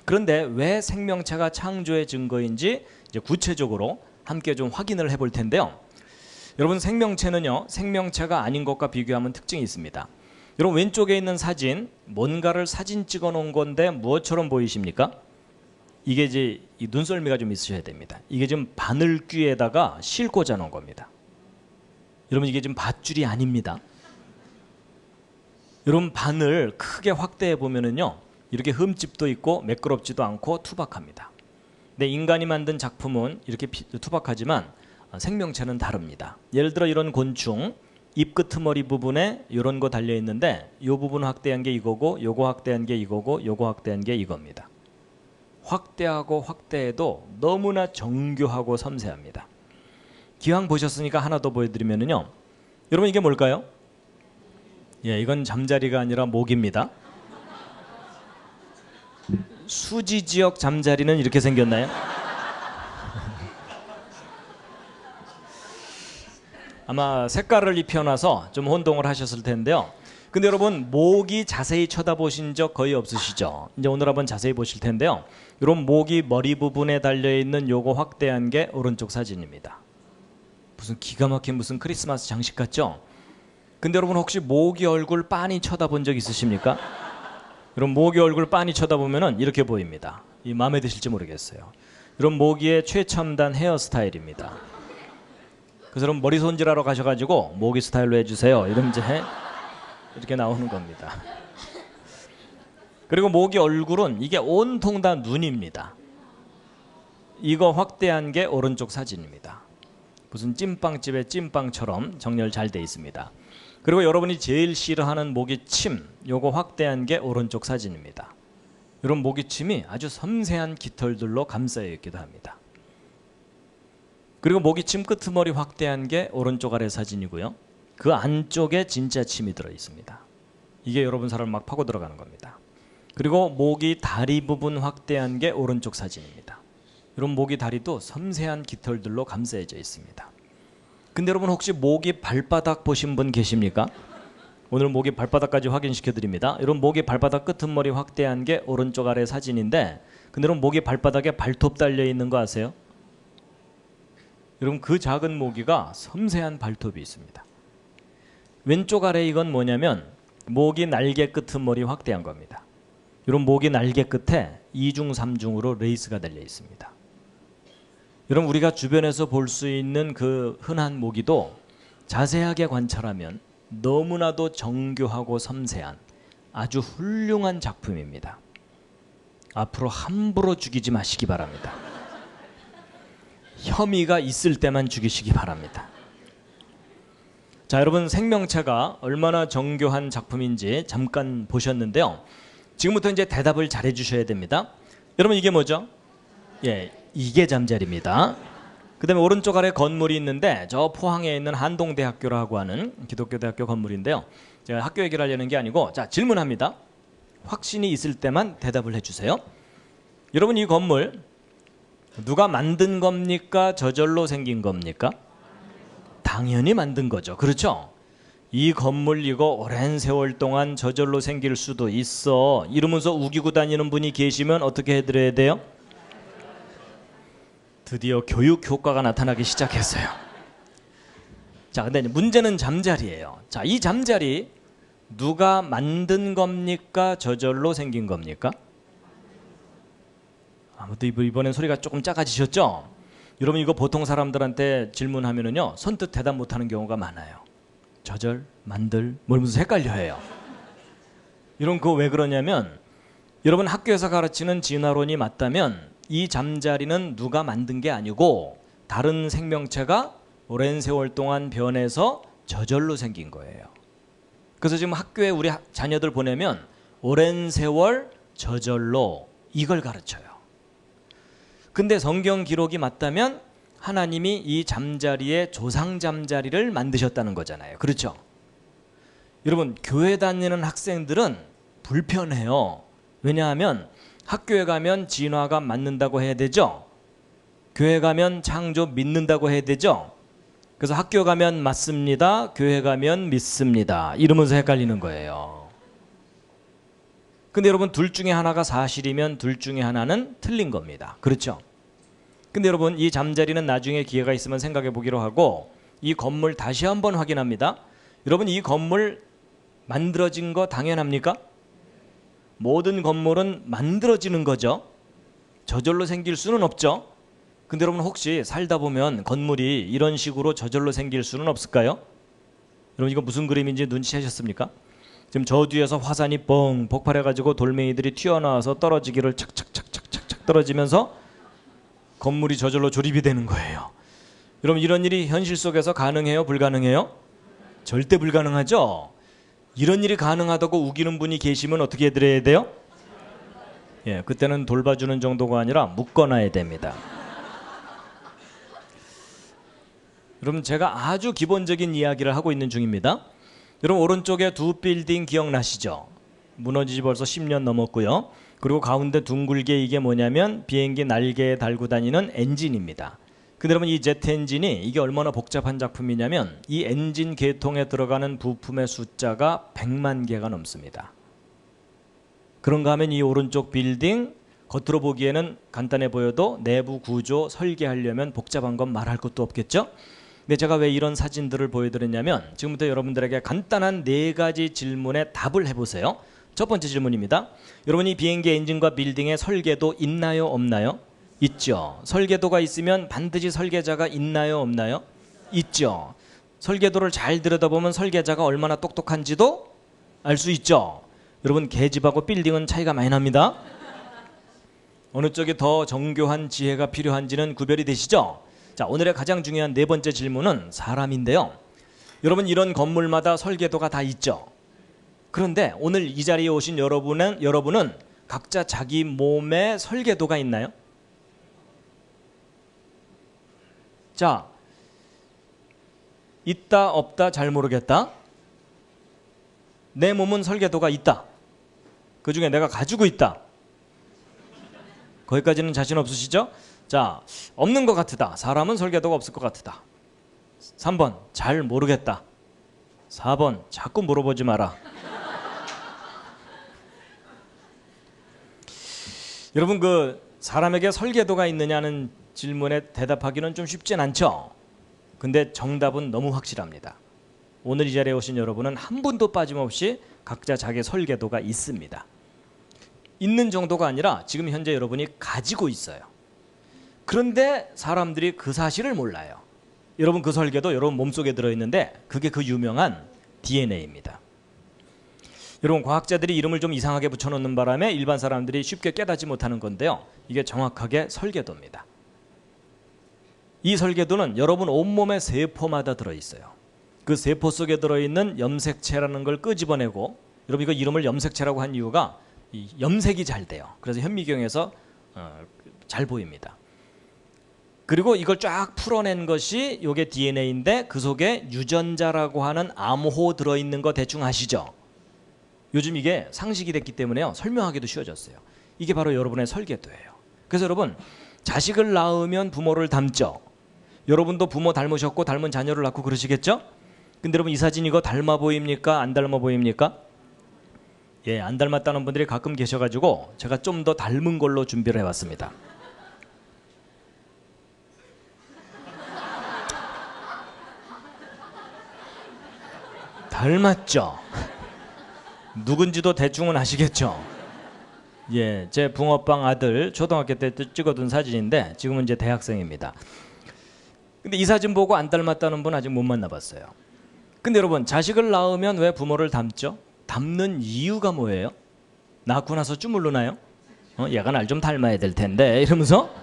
그런데 왜 생명체가 창조의 증거인지 이제 구체적으로 함께 좀 확인을 해볼 텐데요. 여러분 생명체는요, 생명체가 아닌 것과 비교하면 특징이 있습니다. 여러분 왼쪽에 있는 사진, 뭔가를 사진 찍어 놓은 건데 무엇처럼 보이십니까? 이게 이제 이 눈썰미가 좀 있으셔야 됩니다. 이게 지금 바늘귀에다가 실 꽂아 놓은 겁니다. 여러분 이게 지금 밧줄이 아닙니다. 여러분 바늘 크게 확대해 보면은요, 이렇게 흠집도 있고 매끄럽지도 않고 투박합니다. 근데 인간이 만든 작품은 이렇게 투박하지만 생명체는 다릅니다. 예를 들어 이런 곤충, 입 끄트머리 부분에 이런 거 달려 있는데 이 부분 확대한 게 이거고 요거 확대한 게 이거고 요거 확대한 게 이겁니다. 확대하고 확대해도 너무나 정교하고 섬세합니다. 기왕 보셨으니까 하나 더 보여드리면요. 여러분 이게 뭘까요? 예, 이건 잠자리가 아니라 모기입니다. 수지 지역 잠자리는 이렇게 생겼나요? 아마 색깔을 입혀놔서 좀 혼동을 하셨을 텐데요. 근데 여러분 모기 자세히 쳐다보신 적 거의 없으시죠? 이제 오늘 한번 자세히 보실 텐데요. 이런 모기 머리 부분에 달려있는 요거 확대한 게 오른쪽 사진입니다. 무슨 기가 막힌 무슨 크리스마스 장식 같죠? 근데 여러분 혹시 모기 얼굴 빤히 쳐다본 적 있으십니까? 이런 모기 얼굴 빤히 쳐다보면은 이렇게 보입니다. 이 마음에 드실지 모르겠어요. 이런 모기의 최첨단 헤어스타일입니다. 그래서 여러분 머리 손질하러 가셔가지고 모기 스타일로 해주세요. 이러면 이제 이렇게 나오는 겁니다. 그리고 모기 얼굴은 이게 온통 다 눈입니다. 이거 확대한 게 오른쪽 사진입니다. 무슨 찐빵집의 찐빵처럼 정렬 잘 돼 있습니다. 그리고 여러분이 제일 싫어하는 모기침, 요거 확대한 게 오른쪽 사진입니다. 이런 모기침이 아주 섬세한 깃털들로 감싸여 있기도 합니다. 그리고 모기침 끄트머리 확대한 게 오른쪽 아래 사진이고요. 그 안쪽에 진짜 침이 들어 있습니다. 이게 여러분 살을 막 파고 들어가는 겁니다. 그리고 모기 다리 부분 확대한 게 오른쪽 사진입니다. 이런 모기 다리도 섬세한 깃털들로 감싸여져 있습니다. 근데 여러분 혹시 모기 발바닥 보신 분 계십니까? 오늘 모기 발바닥까지 확인시켜 드립니다. 이런 모기 발바닥 끄트머리 확대한 게 오른쪽 아래 사진인데, 근데 여러분 모기 발바닥에 발톱 달려 있는 거 아세요? 여러분 그 작은 모기가 섬세한 발톱이 있습니다. 왼쪽 아래 이건 뭐냐면 모기 날개 끄트머리 확대한 겁니다. 이런 모기 날개 끝에 2중 3중으로 레이스가 달려 있습니다. 여러분 우리가 주변에서 볼 수 있는 그 흔한 모기도 자세하게 관찰하면 너무나도 정교하고 섬세한 아주 훌륭한 작품입니다. 앞으로 함부로 죽이지 마시기 바랍니다. 혐의가 있을 때만 죽이시기 바랍니다. 자, 여러분 생명체가 얼마나 정교한 작품인지 잠깐 보셨는데요. 지금부터 이제 대답을 잘해 주셔야 됩니다. 여러분 이게 뭐죠? 예, 이게 잠자리입니다. 그 다음에 오른쪽 아래 건물이 있는데 저 포항에 있는 한동대학교라고 하는 기독교 대학교 건물인데요. 제가 학교 얘기를 하려는 게 아니고, 자 질문합니다. 확신이 있을 때만 대답을 해주세요. 여러분 이 건물 누가 만든 겁니까? 저절로 생긴 겁니까? 당연히 만든 거죠. 그렇죠? 이 건물 이거 오랜 세월 동안 저절로 생길 수도 있어 이러면서 우기고 다니는 분이 계시면 어떻게 해드려야 돼요? 드디어 교육 효과가 나타나기 시작했어요. 자, 근데 문제는 잠자리예요. 자, 이 잠자리 누가 만든 겁니까? 저절로 생긴 겁니까? 아무튼 이번엔 소리가 조금 작아지셨죠? 여러분 이거 보통 사람들한테 질문하면은요 선뜻 대답 못하는 경우가 많아요. 저절, 만들, 뭘면서 헷갈려해요. 이런 거 왜 그러냐면 여러분 학교에서 가르치는 진화론이 맞다면 이 잠자리는 누가 만든 게 아니고 다른 생명체가 오랜 세월 동안 변해서 저절로 생긴 거예요. 그래서 지금 학교에 우리 자녀들 보내면 오랜 세월 저절로 이걸 가르쳐요. 근데 성경 기록이 맞다면 하나님이 이 잠자리의 조상 잠자리를 만드셨다는 거잖아요. 그렇죠? 여러분 교회 다니는 학생들은 불편해요. 왜냐하면 학교에 가면 진화가 맞는다고 해야 되죠. 교회 가면 창조 믿는다고 해야 되죠. 그래서 학교 가면 맞습니다. 교회 가면 믿습니다. 이러면서 헷갈리는 거예요. 근데 여러분 둘 중에 하나가 사실이면 둘 중에 하나는 틀린 겁니다. 그렇죠? 근데 여러분 이 잠자리는 나중에 기회가 있으면 생각해 보기로 하고 이 건물 다시 한번 확인합니다. 여러분 이 건물 만들어진 거 당연합니까? 모든 건물은 만들어지는 거죠. 저절로 생길 수는 없죠. 근데 여러분 혹시 살다 보면 건물이 이런 식으로 저절로 생길 수는 없을까요? 여러분 이거 무슨 그림인지 눈치채셨습니까? 지금 저 뒤에서 화산이 뻥 폭발해가지고 돌멩이들이 튀어나와서 떨어지기를 착착착착착 떨어지면서 건물이 저절로 조립이 되는 거예요. 여러분 이런 일이 현실 속에서 가능해요? 불가능해요? 절대 불가능하죠. 이런 일이 가능하다고 우기는 분이 계시면 어떻게 해드려야 돼요? 예, 그때는 돌봐주는 정도가 아니라 묶어놔야 됩니다. 여러분, 제가 아주 기본적인 이야기를 하고 있는 중입니다. 여러분, 오른쪽에 두 빌딩 기억나시죠? 무너지지 벌써 10년 넘었고요. 그리고 가운데 둥글게 이게 뭐냐면 비행기 날개에 달고 다니는 엔진입니다. 근데 여러분, 이 제트 엔진이 이게 얼마나 복잡한 작품이냐면 이 엔진 계통에 들어가는 부품의 숫자가 100만 개가 넘습니다. 그런가 하면 이 오른쪽 빌딩 겉으로 보기에는 간단해 보여도 내부 구조 설계하려면 복잡한 건 말할 것도 없겠죠? 근데 제가 왜 이런 사진들을 보여드렸냐면 지금부터 여러분들에게 간단한 4가지 질문에 답을 해보세요. 첫 번째 질문입니다. 여러분이 비행기 엔진과 빌딩의 설계도 있나요, 없나요? 있죠. 설계도가 있으면 반드시 설계자가 있나요, 없나요? 있죠. 설계도를 잘 들여다보면 설계자가 얼마나 똑똑한지도 알 수 있죠. 여러분, 계집하고 빌딩은 차이가 많이 납니다. 어느 쪽이 더 정교한 지혜가 필요한지는 구별이 되시죠? 자, 오늘의 가장 중요한 4번째 질문은 사람인데요. 여러분, 이런 건물마다 설계도가 다 있죠. 그런데 오늘 이 자리에 오신 여러분은 각자 자기 몸에 설계도가 있나요? 자, 있다 없다 잘 모르겠다. 내 몸은 설계도가 있다. 그 중에 내가 가지고 있다. 거기까지는 자신 없으시죠? 자, 없는 것 같으다. 사람은 설계도가 없을 것 같으다. 3번, 잘 모르겠다. 4번, 자꾸 물어보지 마라. 여러분, 그 사람에게 설계도가 있느냐는 질문에 대답하기는 좀 쉽진 않죠. 근데 정답은 너무 확실합니다. 오늘 이 자리에 오신 여러분은 한 분도 빠짐없이 각자 자기 설계도가 있습니다. 있는 정도가 아니라 지금 현재 여러분이 가지고 있어요. 그런데 사람들이 그 사실을 몰라요. 여러분, 그 설계도 여러분 몸속에 들어있는데 그게 그 유명한 DNA입니다. 여러분, 과학자들이 이름을 좀 이상하게 붙여놓는 바람에 일반 사람들이 쉽게 깨닫지 못하는 건데요. 이게 정확하게 설계도입니다. 이 설계도는 여러분 온몸의 세포마다 들어있어요. 그 세포 속에 들어있는 염색체라는 걸 끄집어내고, 여러분 이거 이름을 염색체라고 한 이유가 이 염색이 잘 돼요. 그래서 현미경에서 잘 보입니다. 그리고 이걸 쫙 풀어낸 것이 이게 DNA인데 그 속에 유전자라고 하는 암호 들어있는 거 대충 아시죠? 요즘 이게 상식이 됐기 때문에요. 설명하기도 쉬워졌어요. 이게 바로 여러분의 설계도예요. 그래서 여러분, 자식을 낳으면 부모를 닮죠. 여러분도 부모 닮으셨고 닮은 자녀를 낳고 그러시겠죠? 근데 여러분, 이 사진 이거 닮아 보입니까? 안 닮아 보입니까? 예, 안 닮았다는 분들이 가끔 계셔가지고 제가 좀 더 닮은 걸로 준비를 해왔습니다. 닮았죠? 누군지도 대충은 아시겠죠? 예, 제 붕어빵 아들 초등학교 때 찍어둔 사진인데 지금은 이제 대학생입니다. 근데 이 사진 보고 안 닮았다는 분 아직 못 만나봤어요. 근데 여러분, 자식을 낳으면 왜 부모를 닮죠? 닮는 이유가 뭐예요? 낳고 나서 주물르나요? 얘가 날 좀 닮아야 될 텐데 이러면서?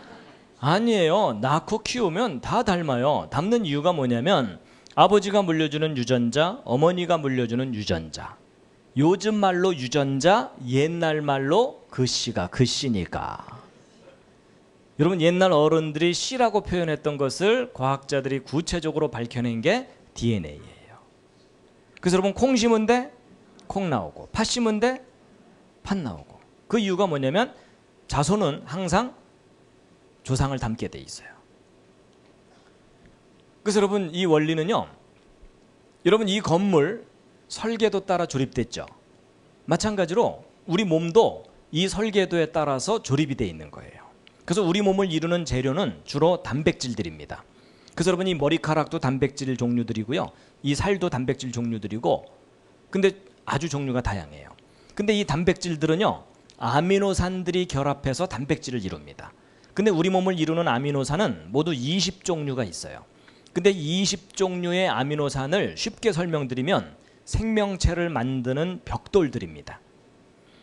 아니에요. 낳고 키우면 다 닮아요. 닮는 이유가 뭐냐면 아버지가 물려주는 유전자, 어머니가 물려주는 유전자. 요즘 말로 유전자, 옛날 말로 글씨가 글씨니까. 여러분, 옛날 어른들이 씨라고 표현했던 것을 과학자들이 구체적으로 밝혀낸 게 DNA예요. 그래서 여러분, 콩 심은 데 콩 나오고, 팥 심은 데 팥 나오고. 그 이유가 뭐냐면 자손은 항상 조상을 닮게 돼 있어요. 그래서 여러분, 이 원리는요, 여러분 이 건물 설계도 따라 조립됐죠. 마찬가지로 우리 몸도 이 설계도에 따라서 조립이 돼 있는 거예요. 그래서 우리 몸을 이루는 재료는 주로 단백질들입니다. 그래서 여러분, 이 머리카락도 단백질 종류들이고요, 이 살도 단백질 종류들이고, 근데 아주 종류가 다양해요. 근데 이 단백질들은요, 아미노산들이 결합해서 단백질을 이룹니다. 근데 우리 몸을 이루는 아미노산은 모두 20종류가 있어요. 근데 20종류의 아미노산을 쉽게 설명드리면 생명체를 만드는 벽돌들입니다.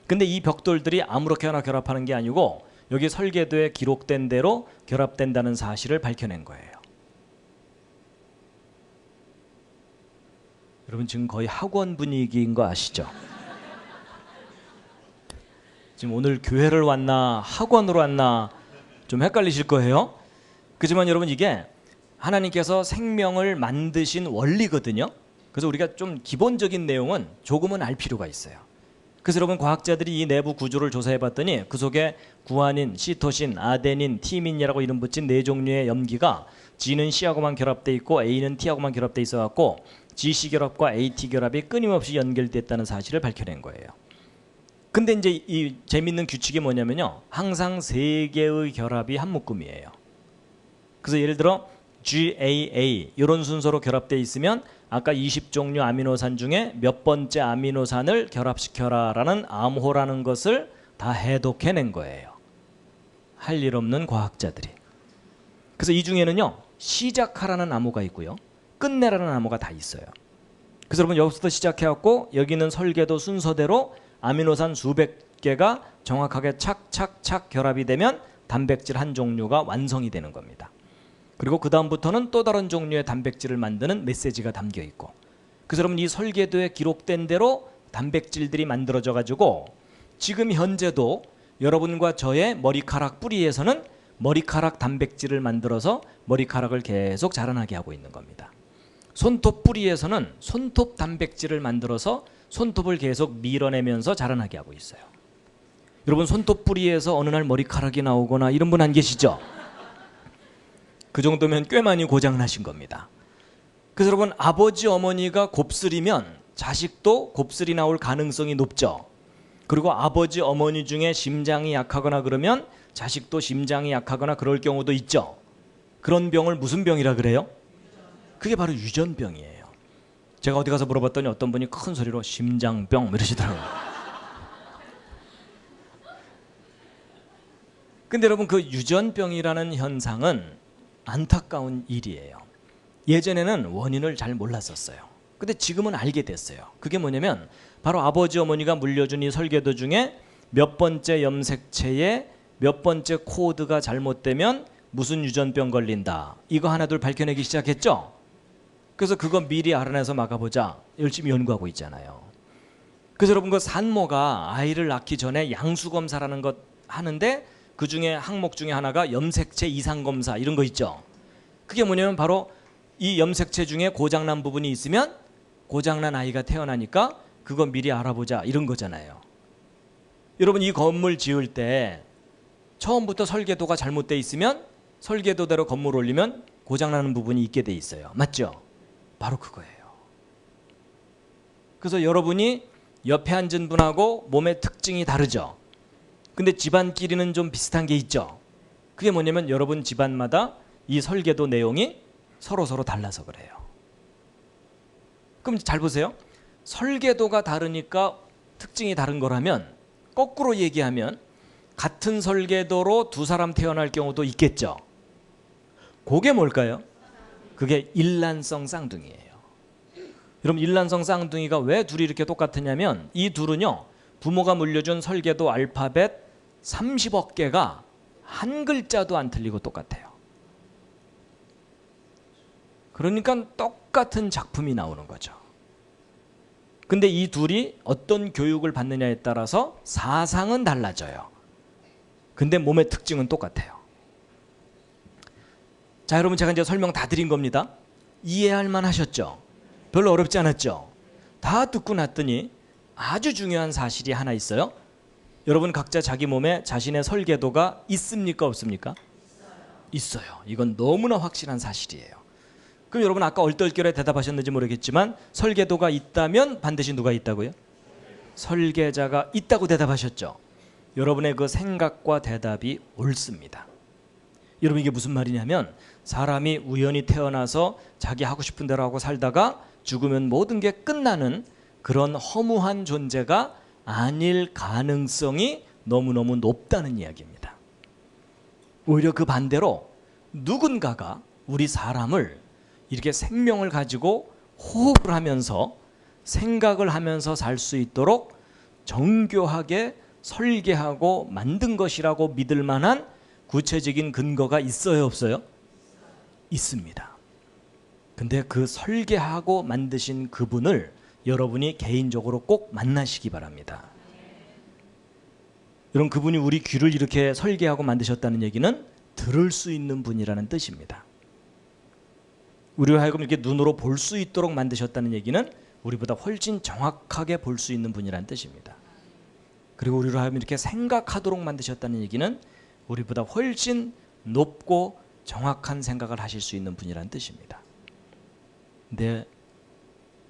근데 이 벽돌들이 아무렇게나 결합하는 게 아니고 여기 설계도에 기록된 대로 결합된다는 사실을 밝혀낸 거예요. 여러분 지금 거의 학원 분위기인 거 아시죠? 지금 오늘 교회를 왔나 학원으로 왔나 좀 헷갈리실 거예요. 그렇지만 여러분 이게 하나님께서 생명을 만드신 원리거든요. 그래서 우리가 좀 기본적인 내용은 조금은 알 필요가 있어요. 그래서 여러분 과학자들이 이 내부 구조를 조사해 봤더니 그 속에 구아닌, 시토신, 아데닌, 티민이라고 이름 붙인 네 종류의 염기가 G는 C하고만 결합돼 있고 A는 T하고만 결합돼 있어 갖고 GC 결합과 AT 결합이 끊임없이 연결됐다는 사실을 밝혀낸 거예요. 근데 이제 이 재밌는 규칙이 뭐냐면요. 항상 세 개의 결합이 한 묶음이에요. 그래서 예를 들어 GAA 이런 순서로 결합돼 있으면 아까 20종류 아미노산 중에 몇 번째 아미노산을 결합시켜라라는 암호라는 것을 다 해독해낸 거예요. 할 일 없는 과학자들이. 그래서 이 중에는요. 시작하라는 암호가 있고요. 끝내라는 암호가 다 있어요. 그래서 여러분 여기서부터 시작해갖고 여기 있는 설계도 순서대로 아미노산 수백 개가 정확하게 착착착 결합이 되면 단백질 한 종류가 완성이 되는 겁니다. 그리고 그 다음부터는 또 다른 종류의 단백질을 만드는 메시지가 담겨 있고, 그래서 여러분 이 설계도에 기록된 대로 단백질들이 만들어져 가지고 지금 현재도 여러분과 저의 머리카락 뿌리에서는 머리카락 단백질을 만들어서 머리카락을 계속 자라나게 하고 있는 겁니다. 손톱 뿌리에서는 손톱 단백질을 만들어서 손톱을 계속 밀어내면서 자라나게 하고 있어요. 여러분 손톱 뿌리에서 어느 날 머리카락이 나오거나 이런 분 안 계시죠? 그 정도면 꽤 많이 고장나신 겁니다. 그래서 여러분 아버지 어머니가 곱슬이면 자식도 곱슬이 나올 가능성이 높죠. 그리고 아버지 어머니 중에 심장이 약하거나 그러면 자식도 심장이 약하거나 그럴 경우도 있죠. 그런 병을 무슨 병이라 그래요? 그게 바로 유전병이에요. 제가 어디 가서 물어봤더니 어떤 분이 큰 소리로 심장병 이러시더라고요. 근데 여러분 그 유전병이라는 현상은 안타까운 일이에요. 예전에는 원인을 잘 몰랐었어요. 근데 지금은 알게 됐어요. 그게 뭐냐면 바로 아버지 어머니가 물려준 이 설계도 중에 몇 번째 염색체에 몇 번째 코드가 잘못되면 무슨 유전병 걸린다. 이거 하나둘 밝혀내기 시작했죠. 그래서 그거 미리 알아내서 막아보자. 열심히 연구하고 있잖아요. 그래서 여러분 그 산모가 아이를 낳기 전에 양수검사라는 것 하는데 그 중에 항목 중에 하나가 염색체 이상 검사 이런 거 있죠. 그게 뭐냐면 바로 이 염색체 중에 고장난 부분이 있으면 고장난 아이가 태어나니까 그거 미리 알아보자 이런 거잖아요. 여러분 이 건물 지을 때 처음부터 설계도가 잘못돼 있으면 설계도대로 건물 올리면 고장나는 부분이 있게 돼 있어요. 맞죠? 바로 그거예요. 그래서 여러분이 옆에 앉은 분하고 몸의 특징이 다르죠. 근데 집안끼리는 좀 비슷한 게 있죠. 그게 뭐냐면 여러분 집안마다 이 설계도 내용이 서로 달라서 그래요. 그럼 잘 보세요. 설계도가 다르니까 특징이 다른 거라면 거꾸로 얘기하면 같은 설계도로 두 사람 태어날 경우도 있겠죠. 그게 뭘까요? 그게 일란성 쌍둥이에요. 여러분 일란성 쌍둥이가 왜 둘이 이렇게 똑같으냐면 이 둘은요. 부모가 물려준 설계도 알파벳 30억 개가 한 글자도 안 틀리고 똑같아요. 그러니까 똑같은 작품이 나오는 거죠. 근데 이 둘이 어떤 교육을 받느냐에 따라서 사상은 달라져요. 근데 몸의 특징은 똑같아요. 자, 여러분 제가 이제 설명 다 드린 겁니다. 이해할 만 하셨죠? 별로 어렵지 않았죠? 다 듣고 났더니 아주 중요한 사실이 하나 있어요. 여러분 각자 자기 몸에 자신의 설계도가 있습니까? 없습니까? 있어요. 이건 너무나 확실한 사실이에요. 그럼 여러분 아까 얼떨결에 대답하셨는지 모르겠지만 설계도가 있다면 반드시 누가 있다고요? 설계자가 있다고 대답하셨죠. 여러분의 그 생각과 대답이 옳습니다. 여러분 이게 무슨 말이냐면 사람이 우연히 태어나서 자기 하고 싶은 대로 하고 살다가 죽으면 모든 게 끝나는 그런 허무한 존재가 아닐 가능성이 너무너무 높다는 이야기입니다. 오히려 그 반대로 누군가가 우리 사람을 이렇게 생명을 가지고 호흡을 하면서 생각을 하면서 살 수 있도록 정교하게 설계하고 만든 것이라고 믿을 만한 구체적인 근거가 있어요, 없어요? 있습니다. 근데 그 설계하고 만드신 그분을 여러분이 개인적으로 꼭 만나시기 바랍니다. 여러분, 그분이 우리 귀를 이렇게 설계하고 만드셨다는 얘기는 들을 수 있는 분이라는 뜻입니다. 우리로 하여금 이렇게 눈으로 볼 수 있도록 만드셨다는 얘기는 우리보다 훨씬 정확하게 볼 수 있는 분이라는 뜻입니다. 그리고 우리로 하여금 이렇게 생각하도록 만드셨다는 얘기는 우리보다 훨씬 높고 정확한 생각을 하실 수 있는 분이라는 뜻입니다. 근데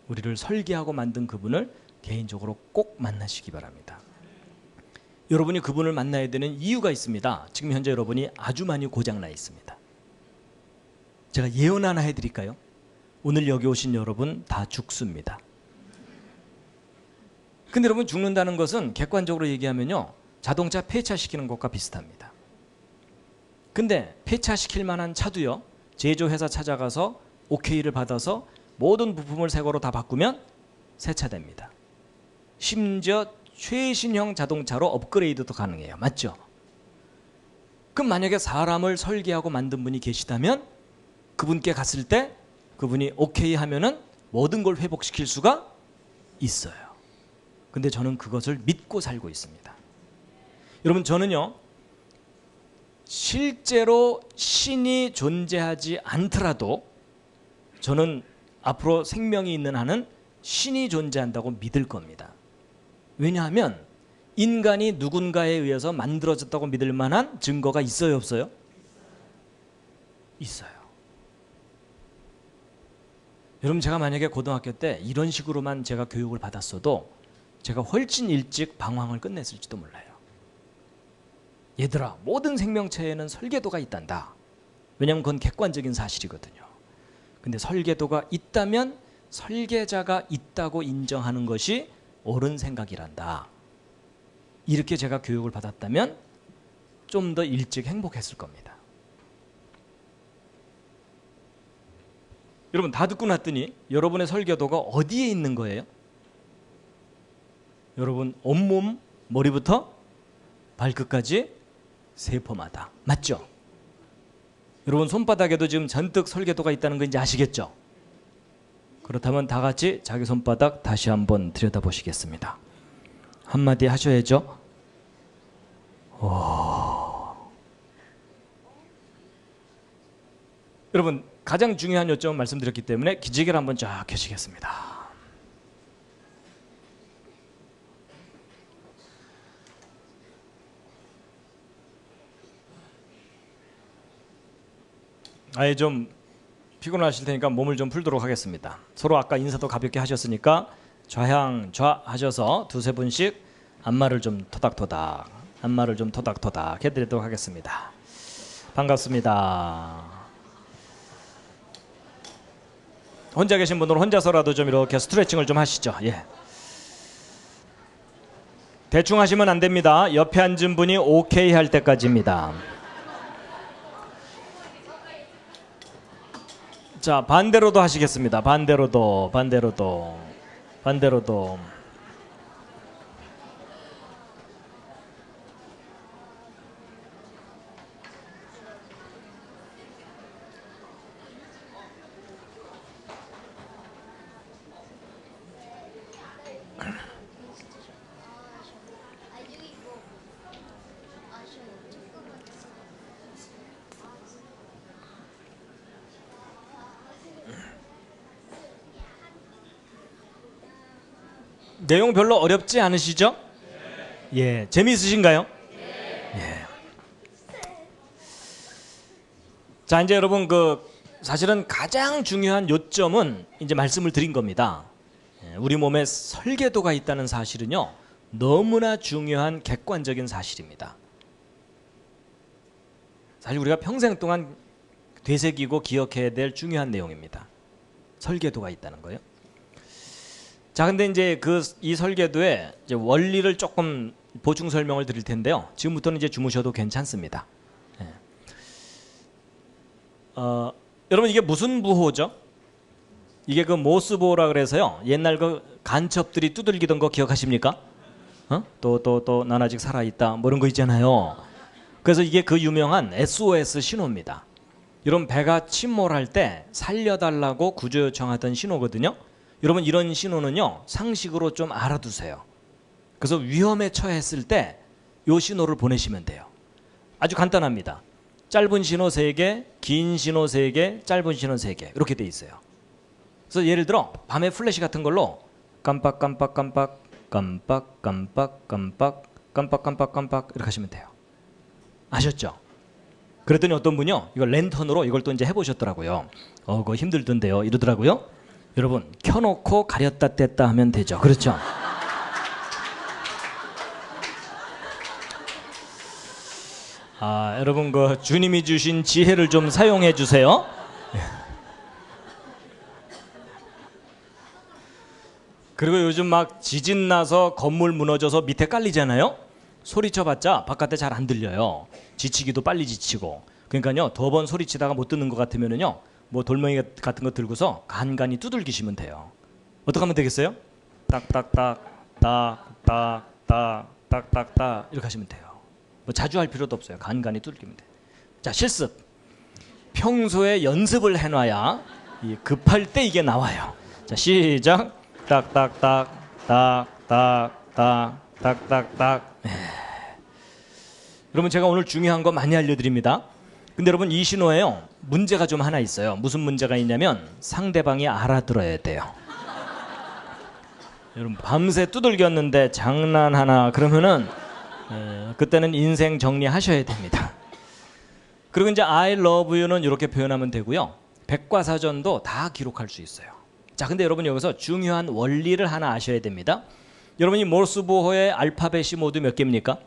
우리를 설계하고 만든 그분을 개인적으로 꼭 만나시기 바랍니다. 여러분이 그분을 만나야 되는 이유가 있습니다. 지금 현재 여러분이 아주 많이 고장나 있습니다. 제가 예언 하나 해드릴까요? 오늘 여기 오신 여러분 다 죽습니다. 근데 여러분, 죽는다는 것은 객관적으로 얘기하면요, 자동차 폐차시키는 것과 비슷합니다. 근데 폐차시킬 만한 차도요, 제조회사 찾아가서 오케이를 받아서 모든 부품을 새 거로 다 바꾸면 새 차 됩니다. 심지어 최신형 자동차로 업그레이드도 가능해요. 맞죠? 그럼 만약에 사람을 설계하고 만든 분이 계시다면 그분께 갔을 때 그분이 오케이 하면은 모든 걸 회복시킬 수가 있어요. 근데 저는 그것을 믿고 살고 있습니다. 여러분, 저는요, 실제로 신이 존재하지 않더라도 저는 앞으로 생명이 있는 한은 신이 존재한다고 믿을 겁니다. 왜냐하면 인간이 누군가에 의해서 만들어졌다고 믿을 만한 증거가 있어요, 없어요? 있어요. 여러분, 제가 만약에 고등학교 때 이런 식으로만 제가 교육을 받았어도 제가 훨씬 일찍 방황을 끝냈을지도 몰라요. 얘들아, 모든 생명체에는 설계도가 있단다. 왜냐하면 그건 객관적인 사실이거든요. 근데 설계도가 있다면 설계자가 있다고 인정하는 것이 옳은 생각이란다. 이렇게 제가 교육을 받았다면 좀 더 일찍 행복했을 겁니다. 여러분, 다 듣고 났더니 여러분의 설계도가 어디에 있는 거예요? 여러분, 온몸, 머리부터 발끝까지 세포마다. 맞죠? 여러분, 손바닥에도 지금 잔뜩 설계도가 있다는 거 이제 아시겠죠? 그렇다면 다 같이 자기 손바닥 다시 한번 들여다보시겠습니다. 한마디 하셔야죠. 여러분, 가장 중요한 요점을 말씀드렸기 때문에 기지개를 한번 쫙 켜시겠습니다. 아예 좀 피곤하실 테니까 몸을 좀 풀도록 하겠습니다. 서로 아까 인사도 가볍게 하셨으니까 좌향 좌 하셔서 두세 분씩 안마를 좀 토닥토닥, 안마를 좀 토닥토닥 해드리도록 하겠습니다. 반갑습니다. 혼자 계신 분들은 혼자서라도 좀 이렇게 스트레칭을 좀 하시죠. 예. 대충 하시면 안 됩니다. 옆에 앉은 분이 오케이 할 때까지입니다. 자, 반대로도 하시겠습니다. 반대로도. 내용 별로 어렵지 않으시죠? 예, 재미있으신가요? 예. 자, 이제 여러분, 사실은 가장 중요한 요점은 이제 말씀을 드린 겁니다. 우리 몸에 설계도가 있다는 사실은요, 너무나 중요한 객관적인 사실입니다. 사실 우리가 평생 동안 되새기고 기억해야 될 중요한 내용입니다. 설계도가 있다는 거예요. 자, 근데 이제 이 설계도의 이제 원리를 조금 보충 설명을 드릴 텐데요. 지금부터는 이제 주무셔도 괜찮습니다. 예. 여러분, 이게 무슨 부호죠? 이게 모스부호라 그래서요. 옛날 간첩들이 두들기던 거 기억하십니까? 또 난 아직 살아있다 뭐 이런 거 있잖아요. 그래서 이게 유명한 SOS 신호입니다. 여러분 배가 침몰할 때 살려달라고 구조 요청하던 신호거든요. 여러분 이런 신호는요 상식으로 좀 알아두세요. 그래서 위험에 처했을 때 이 신호를 보내시면 돼요. 아주 간단합니다. 짧은 신호 3개, 긴 신호 3개, 짧은 신호 3개 이렇게 돼 있어요. 그래서 예를 들어 밤에 플래시 같은 걸로 깜빡깜빡깜빡 깜빡깜빡깜빡 깜빡깜빡깜빡 이렇게 하시면 돼요. 아셨죠? 그랬더니 어떤 분이요 이걸 랜턴으로 이걸 또 이제 해보셨더라고요. 그거 힘들던데요 이러더라고요. 여러분 켜놓고 가렸다 뗐다 하면 되죠. 그렇죠? 여러분 그 주님이 주신 지혜를 좀 사용해 주세요. 그리고 요즘 막 지진 나서 건물 무너져서 밑에 깔리잖아요. 소리쳐봤자 바깥에 잘 안 들려요. 지치기도 빨리 지치고. 그러니까요 더 번 소리치다가 못 듣는 것 같으면은요 뭐 돌멩이 같은 거 들고서 간간히 두들기시면 돼요. 어떻게 하면 되겠어요? 딱딱딱 딱딱딱 딱딱딱 이렇게 하시면 돼요. 뭐 자주 할 필요도 없어요. 간간히 두들기면 돼요. 자 실습. 평소에 연습을 해놔야 급할 때 이게 나와요. 자 시작. 딱딱딱 딱딱딱 딱딱딱. 여러분 제가 오늘 중요한 거 많이 알려드립니다. 근데 여러분 이 신호에요 문제가 좀 하나 있어요. 무슨 문제가 있냐면 상대방이 알아들어야 돼요. 여러분 밤새 두들겼는데 장난하나 그러면은 그때는 인생 정리하셔야 됩니다. 그리고 이제 I love you는 이렇게 표현하면 되고요. 백과사전도 다 기록할 수 있어요. 자, 근데 여러분 여기서 중요한 원리를 하나 아셔야 됩니다. 여러분이 모르스보호의 알파벳이 모두 몇 개입니까?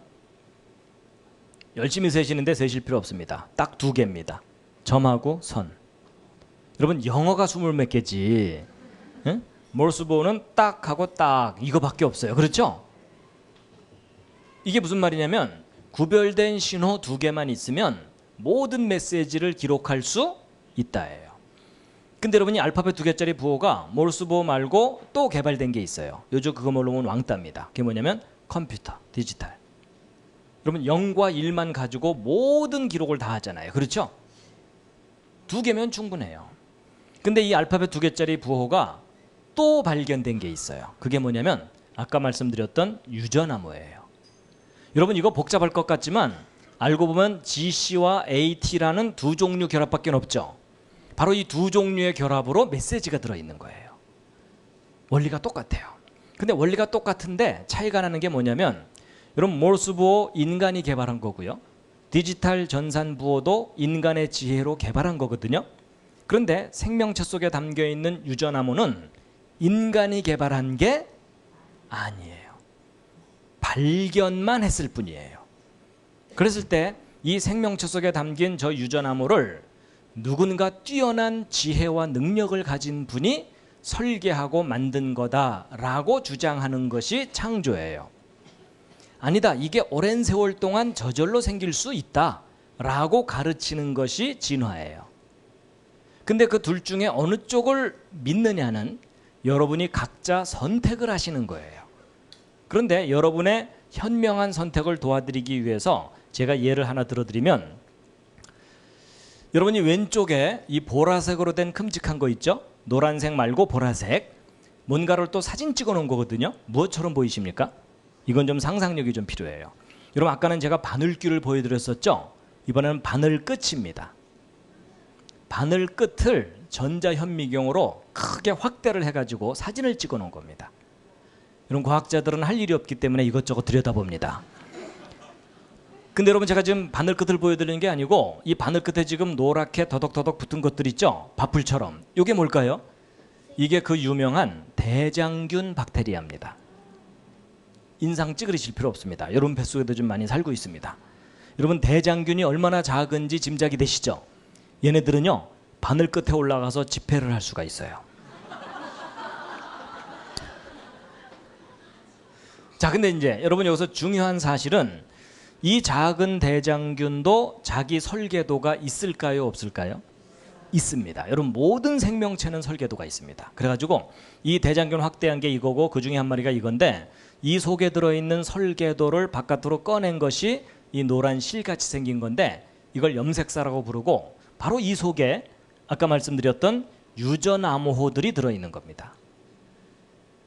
열심히 세시는데 세실 필요 없습니다. 딱 2개입니다. 점하고 선. 여러분 영어가 20몇 개지. 응? 모르스보호는 딱 하고 딱 이거밖에 없어요. 그렇죠? 이게 무슨 말이냐면 구별된 신호 2개만 있으면 모든 메시지를 기록할 수 있다예요. 근데 여러분이 알파벳 2개짜리 부호가 모르스보호 말고 또 개발된 게 있어요. 요즘 그거 모르면 왕따입니다. 그게 뭐냐면 컴퓨터, 디지털. 여러분 0과 1만 가지고 모든 기록을 다 하잖아요. 그렇죠? 2개면 충분해요. 근데 이 알파벳 2개짜리 부호가 또 발견된 게 있어요. 그게 뭐냐면 아까 말씀드렸던 유전암호예요. 여러분 이거 복잡할 것 같지만 알고 보면 GC와 AT라는 2종류 결합밖에 없죠. 바로 이 2종류의 결합으로 메시지가 들어있는 거예요. 원리가 똑같아요. 근데 원리가 똑같은데 차이가 나는 게 뭐냐면 여러분 모르스부호 인간이 개발한 거고요. 디지털 전산부호도 인간의 지혜로 개발한 거거든요. 그런데 생명체 속에 담겨있는 유전암호는 인간이 개발한 게 아니에요. 발견만 했을 뿐이에요. 그랬을 때 이 생명체 속에 담긴 저 유전암호를 누군가 뛰어난 지혜와 능력을 가진 분이 설계하고 만든 거다라고 주장하는 것이 창조예요. 아니다, 이게 오랜 세월 동안 저절로 생길 수 있다라고 가르치는 것이 진화예요. 근데 그 둘 중에 어느 쪽을 믿느냐는 여러분이 각자 선택을 하시는 거예요. 그런데 여러분의 현명한 선택을 도와드리기 위해서 제가 예를 하나 들어드리면 여러분이 왼쪽에 이 보라색으로 된 큼직한 거 있죠? 노란색 말고 보라색. 뭔가를 또 사진 찍어 놓은 거거든요. 무엇처럼 보이십니까? 이건 좀 상상력이 좀 필요해요. 여러분 아까는 제가 바늘귀를 보여드렸었죠? 이번에는 바늘 끝입니다. 바늘 끝을 전자현미경으로 크게 확대를 해가지고 사진을 찍어 놓은 겁니다. 이런 과학자들은 할 일이 없기 때문에 이것저것 들여다봅니다. 근데 여러분 제가 지금 바늘 끝을 보여드리는 게 아니고 이 바늘 끝에 지금 노랗게 더덕더덕 붙은 것들 있죠? 밥풀처럼. 이게 뭘까요? 이게 그 유명한 대장균 박테리아입니다. 인상 찌그리실 필요 없습니다. 여러분 뱃속에도 좀 많이 살고 있습니다. 여러분 대장균이 얼마나 작은지 짐작이 되시죠? 얘네들은요 바늘 끝에 올라가서 집회를 할 수가 있어요. 자, 근데 이제 여러분 여기서 중요한 사실은 이 작은 대장균도 자기 설계도가 있을까요, 없을까요? 있습니다. 여러분 모든 생명체는 설계도가 있습니다. 그래가지고 이 대장균 확대한 게 이거고 그 중에 한 마리가 이건데 이 속에 들어있는 설계도를 바깥으로 꺼낸 것이 이 노란 실같이 생긴 건데 이걸 염색사라고 부르고 바로 이 속에 아까 말씀드렸던 유전암호들이 들어있는 겁니다.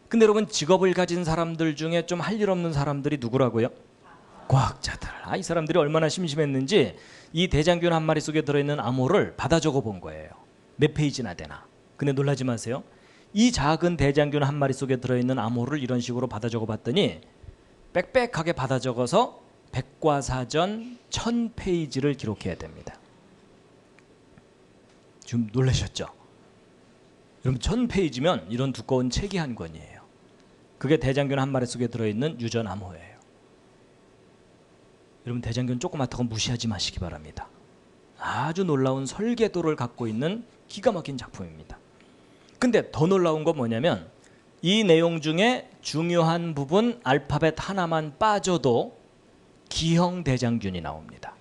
근데 여러분 직업을 가진 사람들 중에 좀 할 일 없는 사람들이 누구라고요? 과학자들. 이 사람들이 얼마나 심심했는지 이 대장균 한 마리 속에 들어있는 암호를 받아 적어 본 거예요. 몇 페이지나 되나. 근데 놀라지 마세요. 이 작은 대장균 한 마리 속에 들어있는 암호를 이런 식으로 받아 적어 봤더니 빽빽하게 받아 적어서 백과사전 1000페이지를 기록해야 됩니다. 지금 놀라셨죠? 여러분 1000페이지면 이런 두꺼운 책이 한 권이에요. 그게 대장균 한 마리 속에 들어있는 유전암호예요. 여러분 대장균 조그맣다고 무시하지 마시기 바랍니다. 아주 놀라운 설계도를 갖고 있는 기가 막힌 작품입니다. 근데 더 놀라운 건 뭐냐면 이 내용 중에 중요한 부분 알파벳 하나만 빠져도 기형 대장균이 나옵니다.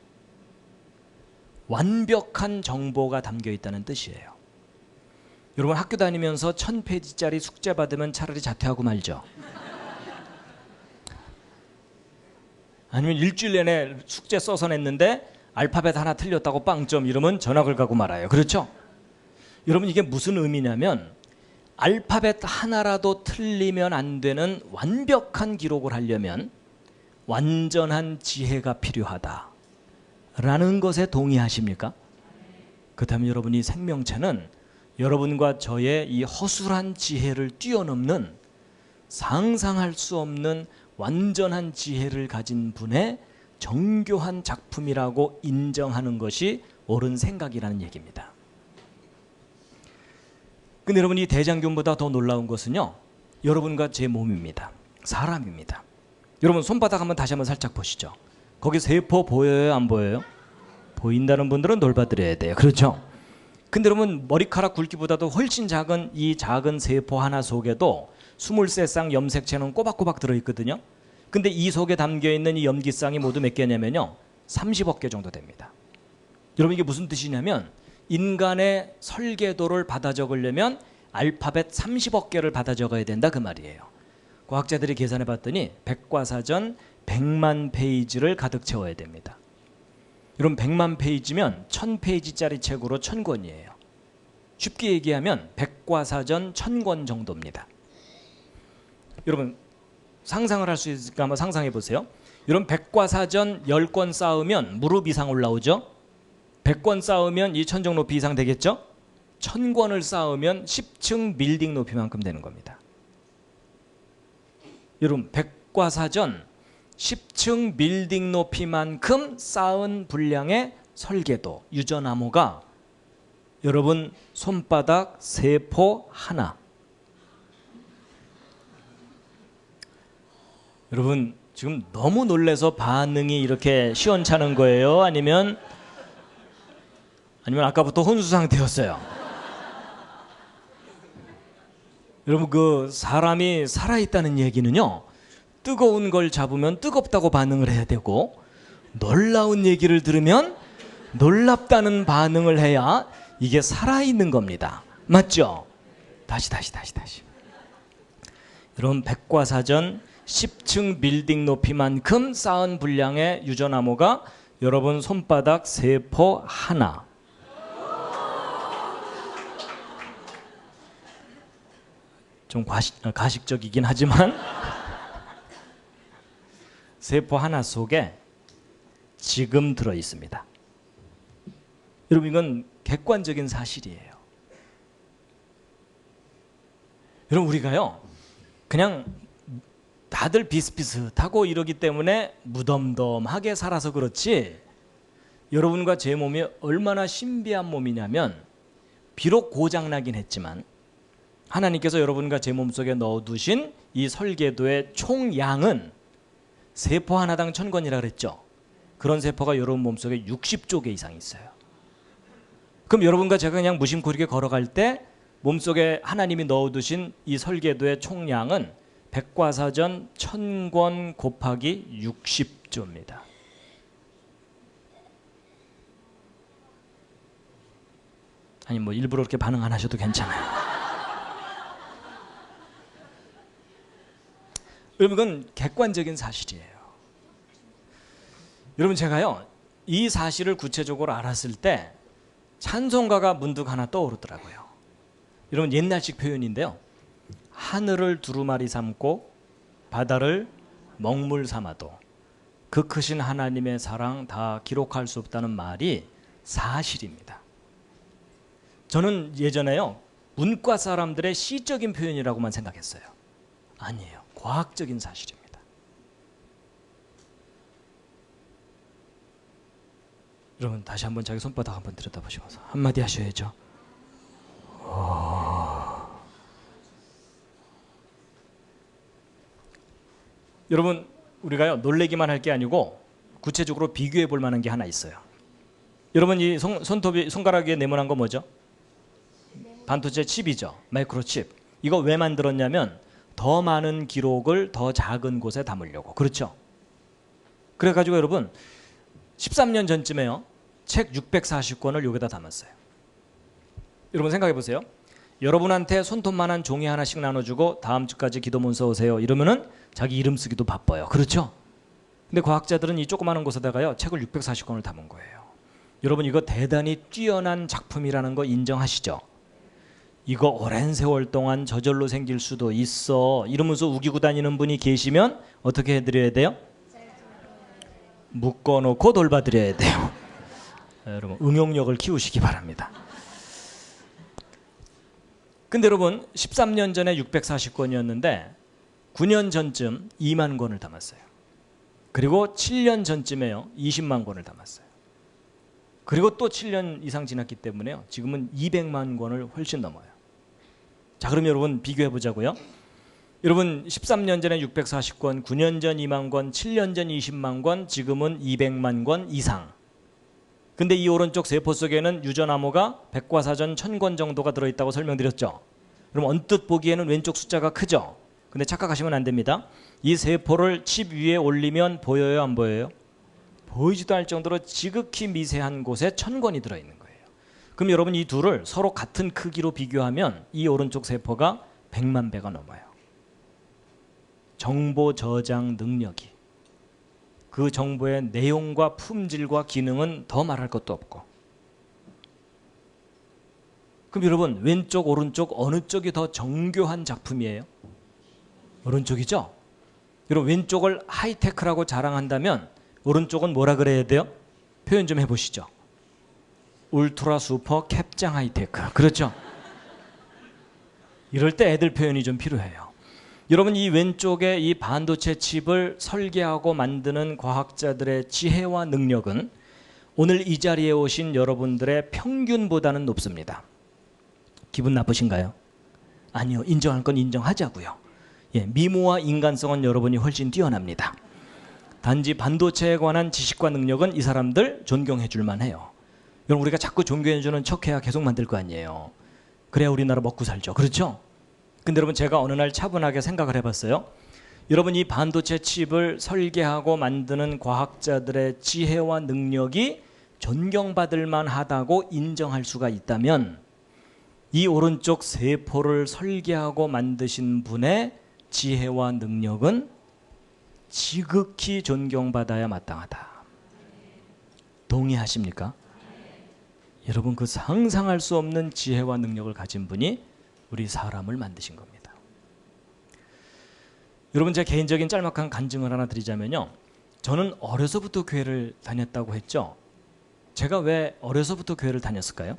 완벽한 정보가 담겨 있다는 뜻이에요. 여러분 학교 다니면서 1000페이지짜리 숙제 받으면 차라리 자퇴하고 말죠. 아니면 일주일 내내 숙제 써서 냈는데 알파벳 하나 틀렸다고 빵점 이러면 전학을 가고 말아요. 그렇죠? 여러분 이게 무슨 의미냐면 알파벳 하나라도 틀리면 안 되는 완벽한 기록을 하려면 완전한 지혜가 필요하다라는 것에 동의하십니까? 그렇다면 여러분이 생명체는 여러분과 저의 이 허술한 지혜를 뛰어넘는 상상할 수 없는 완전한 지혜를 가진 분의 정교한 작품이라고 인정하는 것이 옳은 생각이라는 얘기입니다. 근데 여러분 이 대장균보다 더 놀라운 것은요, 여러분과 제 몸입니다. 사람입니다. 여러분 손바닥 한번 다시 한번 살짝 보시죠. 거기 세포 보여요, 안 보여요? 보인다는 분들은 돌봐드려야 돼요. 그렇죠? 근데 여러분 머리카락 굵기보다도 훨씬 작은 이 작은 세포 하나 속에도 23쌍 염색체는 꼬박꼬박 들어있거든요. 근데 이 속에 담겨있는 이 염기쌍이 모두 몇 개냐면요 30억 개 정도 됩니다. 여러분 이게 무슨 뜻이냐면 인간의 설계도를 받아 적으려면 알파벳 30억 개를 받아 적어야 된다 그 말이에요. 과학자들이 계산해 봤더니 백과사전 100만 페이지를 가득 채워야 됩니다. 여러분 100만 페이지면 1000페이지짜리 책으로 1000권이에요. 쉽게 얘기하면 백과사전 1000권 정도입니다. 여러분 상상을 할 수 있을까 한번 상상해 보세요. 여러분 백과사전 10권 쌓으면 무릎 이상 올라오죠? 100권 쌓으면 이 천정 높이 이상 되겠죠? 1000권을 쌓으면 10층 빌딩 높이만큼 되는 겁니다. 여러분 백과사전 10층 빌딩 높이만큼 쌓은 분량의 설계도 유전암호가 여러분 손바닥 세포 하나. 여러분 지금 너무 놀라서 반응이 이렇게 시원찮은 거예요? 아니면 아까부터 혼수 상태였어요? 여러분 그 사람이 살아있다는 얘기는요 뜨거운 걸 잡으면 뜨겁다고 반응을 해야 되고 놀라운 얘기를 들으면 놀랍다는 반응을 해야 이게 살아있는 겁니다. 맞죠? 다시. 여러분 백과사전 10층 빌딩 높이만큼 쌓은 분량의 유전암호가 여러분 손바닥 세포 하나. 좀 가식적이긴 하지만 세포 하나 속에 지금 들어 있습니다. 여러분 이건 객관적인 사실이에요. 여러분 우리가요 그냥 다들 비슷비슷하고 이러기 때문에 무덤덤하게 살아서 그렇지 여러분과 제 몸이 얼마나 신비한 몸이냐면 비록 고장나긴 했지만 하나님께서 여러분과 제 몸속에 넣어두신 이 설계도의 총양은 세포 하나당 1000권이라 그랬죠. 그런 세포가 여러분 몸속에 60조 개 이상 있어요. 그럼 여러분과 제가 그냥 무심코 이렇게 걸어갈 때 몸속에 하나님이 넣어두신 이 설계도의 총량은 백과사전 1000권 곱하기 60조입니다. 아니 뭐 일부러 이렇게 반응 안 하셔도 괜찮아요. 여러분 이건 객관적인 사실이에요. 여러분 제가요 이 사실을 구체적으로 알았을 때 찬송가가 문득 하나 떠오르더라고요. 여러분 옛날식 표현인데요. 하늘을 두루마리 삼고 바다를 먹물 삼아도 그 크신 하나님의 사랑 다 기록할 수 없다는 말이 사실입니다. 저는 예전에요, 문과 사람들의 시적인 표현이라고만 생각했어요. 아니에요. 과학적인 사실입니다. 여러분 다시 한번 자기 손바닥 한번 들여다보시면서 한마디 하셔야죠. 여러분 우리가요 놀래기만 할 게 아니고 구체적으로 비교해 볼 만한 게 하나 있어요. 여러분 이 손가락 위에 네모난 거 뭐죠? 반도체 칩이죠. 마이크로칩. 이거 왜 만들었냐면 더 많은 기록을 더 작은 곳에 담으려고. 그렇죠? 그래가지고 여러분 13년 전쯤에요 책 640권을 여기다 담았어요. 여러분 생각해 보세요. 여러분한테 손톱만한 종이 하나씩 나눠주고 다음 주까지 기도문서 오세요 이러면은 자기 이름 쓰기도 바빠요. 그렇죠? 근데 과학자들은 이 조그마한 곳에다가요 책을 640권을 담은 거예요. 여러분 이거 대단히 뛰어난 작품이라는 거 인정하시죠? 이거 오랜 세월 동안 저절로 생길 수도 있어 이러면서 우기고 다니는 분이 계시면 어떻게 해드려야 돼요? 묶어놓고 돌봐드려야 돼요. 여러분 응용력을 키우시기 바랍니다. 근데 여러분 13년 전에 640권이었는데 9년 전쯤 2만 권을 담았어요. 그리고 7년 전쯤에요 20만 권을 담았어요. 그리고 또 7년 이상 지났기 때문에요 지금은 200만 권을 훨씬 넘어요. 자 그럼 여러분 비교해 보자고요. 여러분 13년 전에 640권, 9년 전 2만 권, 7년 전 20만 권, 지금은 200만 권 이상. 근데 이 오른쪽 세포 속에는 유전암호가 백과사전 1000권 정도가 들어있다고 설명드렸죠. 그럼 언뜻 보기에는 왼쪽 숫자가 크죠. 근데 착각하시면 안 됩니다. 이 세포를 칩 위에 올리면 보여요 안 보여요? 보이지도 않을 정도로 지극히 미세한 곳에 1000권이 들어있는 거예요. 그럼 여러분 이 둘을 서로 같은 크기로 비교하면 이 오른쪽 세포가 100만 배가 넘어요. 정보 저장 능력이, 그 정보의 내용과 품질과 기능은 더 말할 것도 없고. 그럼 여러분 왼쪽 오른쪽 어느 쪽이 더 정교한 작품이에요? 오른쪽이죠? 여러분 왼쪽을 하이테크라고 자랑한다면 오른쪽은 뭐라 그래야 돼요? 표현 좀 해보시죠. 울트라 슈퍼 캡장 하이테크. 그렇죠? 이럴 때 애들 표현이 좀 필요해요. 여러분 이 왼쪽에 이 반도체 칩을 설계하고 만드는 과학자들의 지혜와 능력은 오늘 이 자리에 오신 여러분들의 평균보다는 높습니다. 기분 나쁘신가요? 아니요. 인정할 건 인정하자고요. 예, 미모와 인간성은 여러분이 훨씬 뛰어납니다. 단지 반도체에 관한 지식과 능력은 이 사람들 존경해 줄 만해요. 여러분 우리가 자꾸 존경해 주는 척해야 계속 만들 거 아니에요. 그래야 우리나라 먹고 살죠. 그렇죠? 근데 여러분 제가 어느 날 차분하게 생각을 해봤어요. 여러분 이 반도체 칩을 설계하고 만드는 과학자들의 지혜와 능력이 존경받을 만하다고 인정할 수가 있다면 이 오른쪽 세포를 설계하고 만드신 분의 지혜와 능력은 지극히 존경받아야 마땅하다. 동의하십니까? 여러분 그 상상할 수 없는 지혜와 능력을 가진 분이 우리 사람을 만드신 겁니다. 여러분 제 개인적인 짤막한 간증을 하나 드리자면요. 저는 어려서부터 교회를 다녔다고 했죠. 제가 왜 어려서부터 교회를 다녔을까요?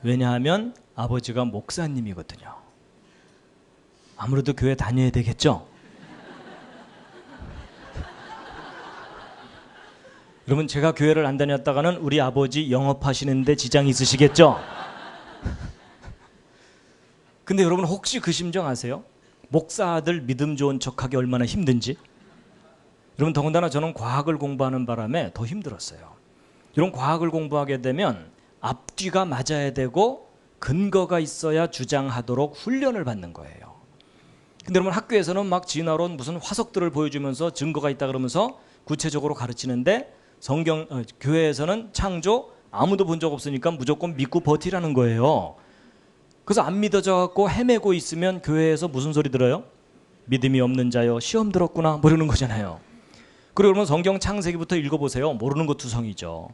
왜냐하면 아버지가 목사님이거든요. 아무래도 교회 다녀야 되겠죠? 여러분 제가 교회를 안 다녔다가는 우리 아버지 영업하시는데 지장이 있으시겠죠? 근데 여러분 혹시 그 심정 아세요? 목사 아들 믿음 좋은 척하기 얼마나 힘든지? 여러분 더군다나 저는 과학을 공부하는 바람에 더 힘들었어요. 이런 과학을 공부하게 되면 앞뒤가 맞아야 되고 근거가 있어야 주장하도록 훈련을 받는 거예요. 근데 여러분 학교에서는 막 진화론 무슨 화석들을 보여주면서 증거가 있다 그러면서 구체적으로 가르치는데 교회에서는 창조 아무도 본 적 없으니까 무조건 믿고 버티라는 거예요. 그래서 안 믿어져 갖고 헤매고 있으면 교회에서 무슨 소리 들어요? 믿음이 없는 자여 시험 들었구나 모르는 거잖아요. 그리고 여러분 성경 창세기부터 읽어보세요. 모르는 거 투성이죠.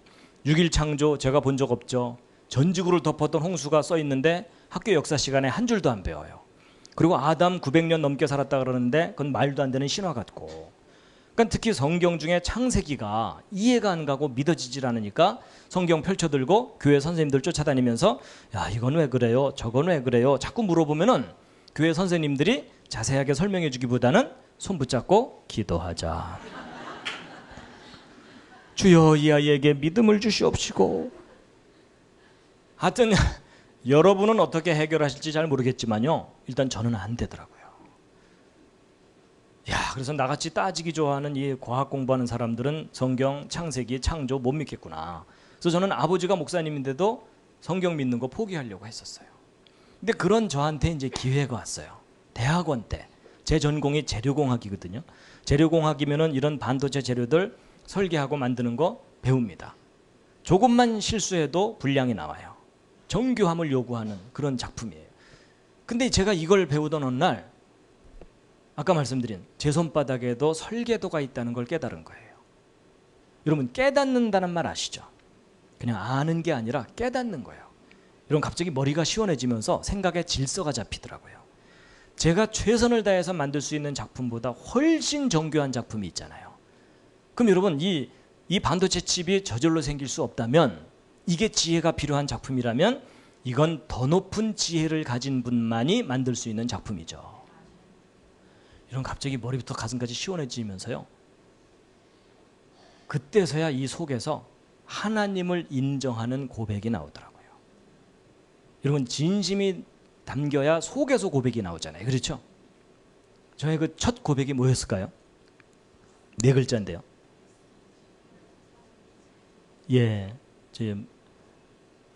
6일 창조 제가 본 적 없죠. 전지구를 덮었던 홍수가 써 있는데 학교 역사 시간에 한 줄도 안 배워요. 그리고 아담 900년 넘게 살았다 그러는데 그건 말도 안 되는 신화 같고. 그러니까 특히 성경 중에 창세기가 이해가 안 가고 믿어지질 않으니까 성경 펼쳐들고 교회 선생님들 쫓아다니면서 야 이건 왜 그래요? 저건 왜 그래요? 자꾸 물어보면은 교회 선생님들이 자세하게 설명해 주기보다는 손 붙잡고 기도하자. 주여 이 아이에게 믿음을 주시옵시고. 하여튼 여러분은 어떻게 해결하실지 잘 모르겠지만요. 일단 저는 안 되더라고요. 야, 그래서 나같이 따지기 좋아하는 이 과학 공부하는 사람들은 성경, 창세기, 창조 못 믿겠구나. 그래서 저는 아버지가 목사님인데도 성경 믿는 거 포기하려고 했었어요. 근데 그런 저한테 이제 기회가 왔어요. 대학원 때. 제 전공이 재료공학이거든요. 재료공학이면은 이런 반도체 재료들 설계하고 만드는 거 배웁니다. 조금만 실수해도 분량이 나와요. 정교함을 요구하는 그런 작품이에요. 근데 제가 이걸 배우던 어느 날 아까 말씀드린 제 손바닥에도 설계도가 있다는 걸 깨달은 거예요. 여러분 깨닫는다는 말 아시죠? 그냥 아는 게 아니라 깨닫는 거예요. 여러분 갑자기 머리가 시원해지면서 생각에 질서가 잡히더라고요. 제가 최선을 다해서 만들 수 있는 작품보다 훨씬 정교한 작품이 있잖아요. 그럼 여러분 이 반도체 칩이 저절로 생길 수 없다면 이게 지혜가 필요한 작품이라면 이건 더 높은 지혜를 가진 분만이 만들 수 있는 작품이죠. 이런 갑자기 머리부터 가슴까지 시원해지면서요. 그때서야 이 속에서 하나님을 인정하는 고백이 나오더라고요. 여러분 진심이 담겨야 속에서 고백이 나오잖아요. 그렇죠? 저의 그 첫 고백이 뭐였을까요? 4글자인데요. 예,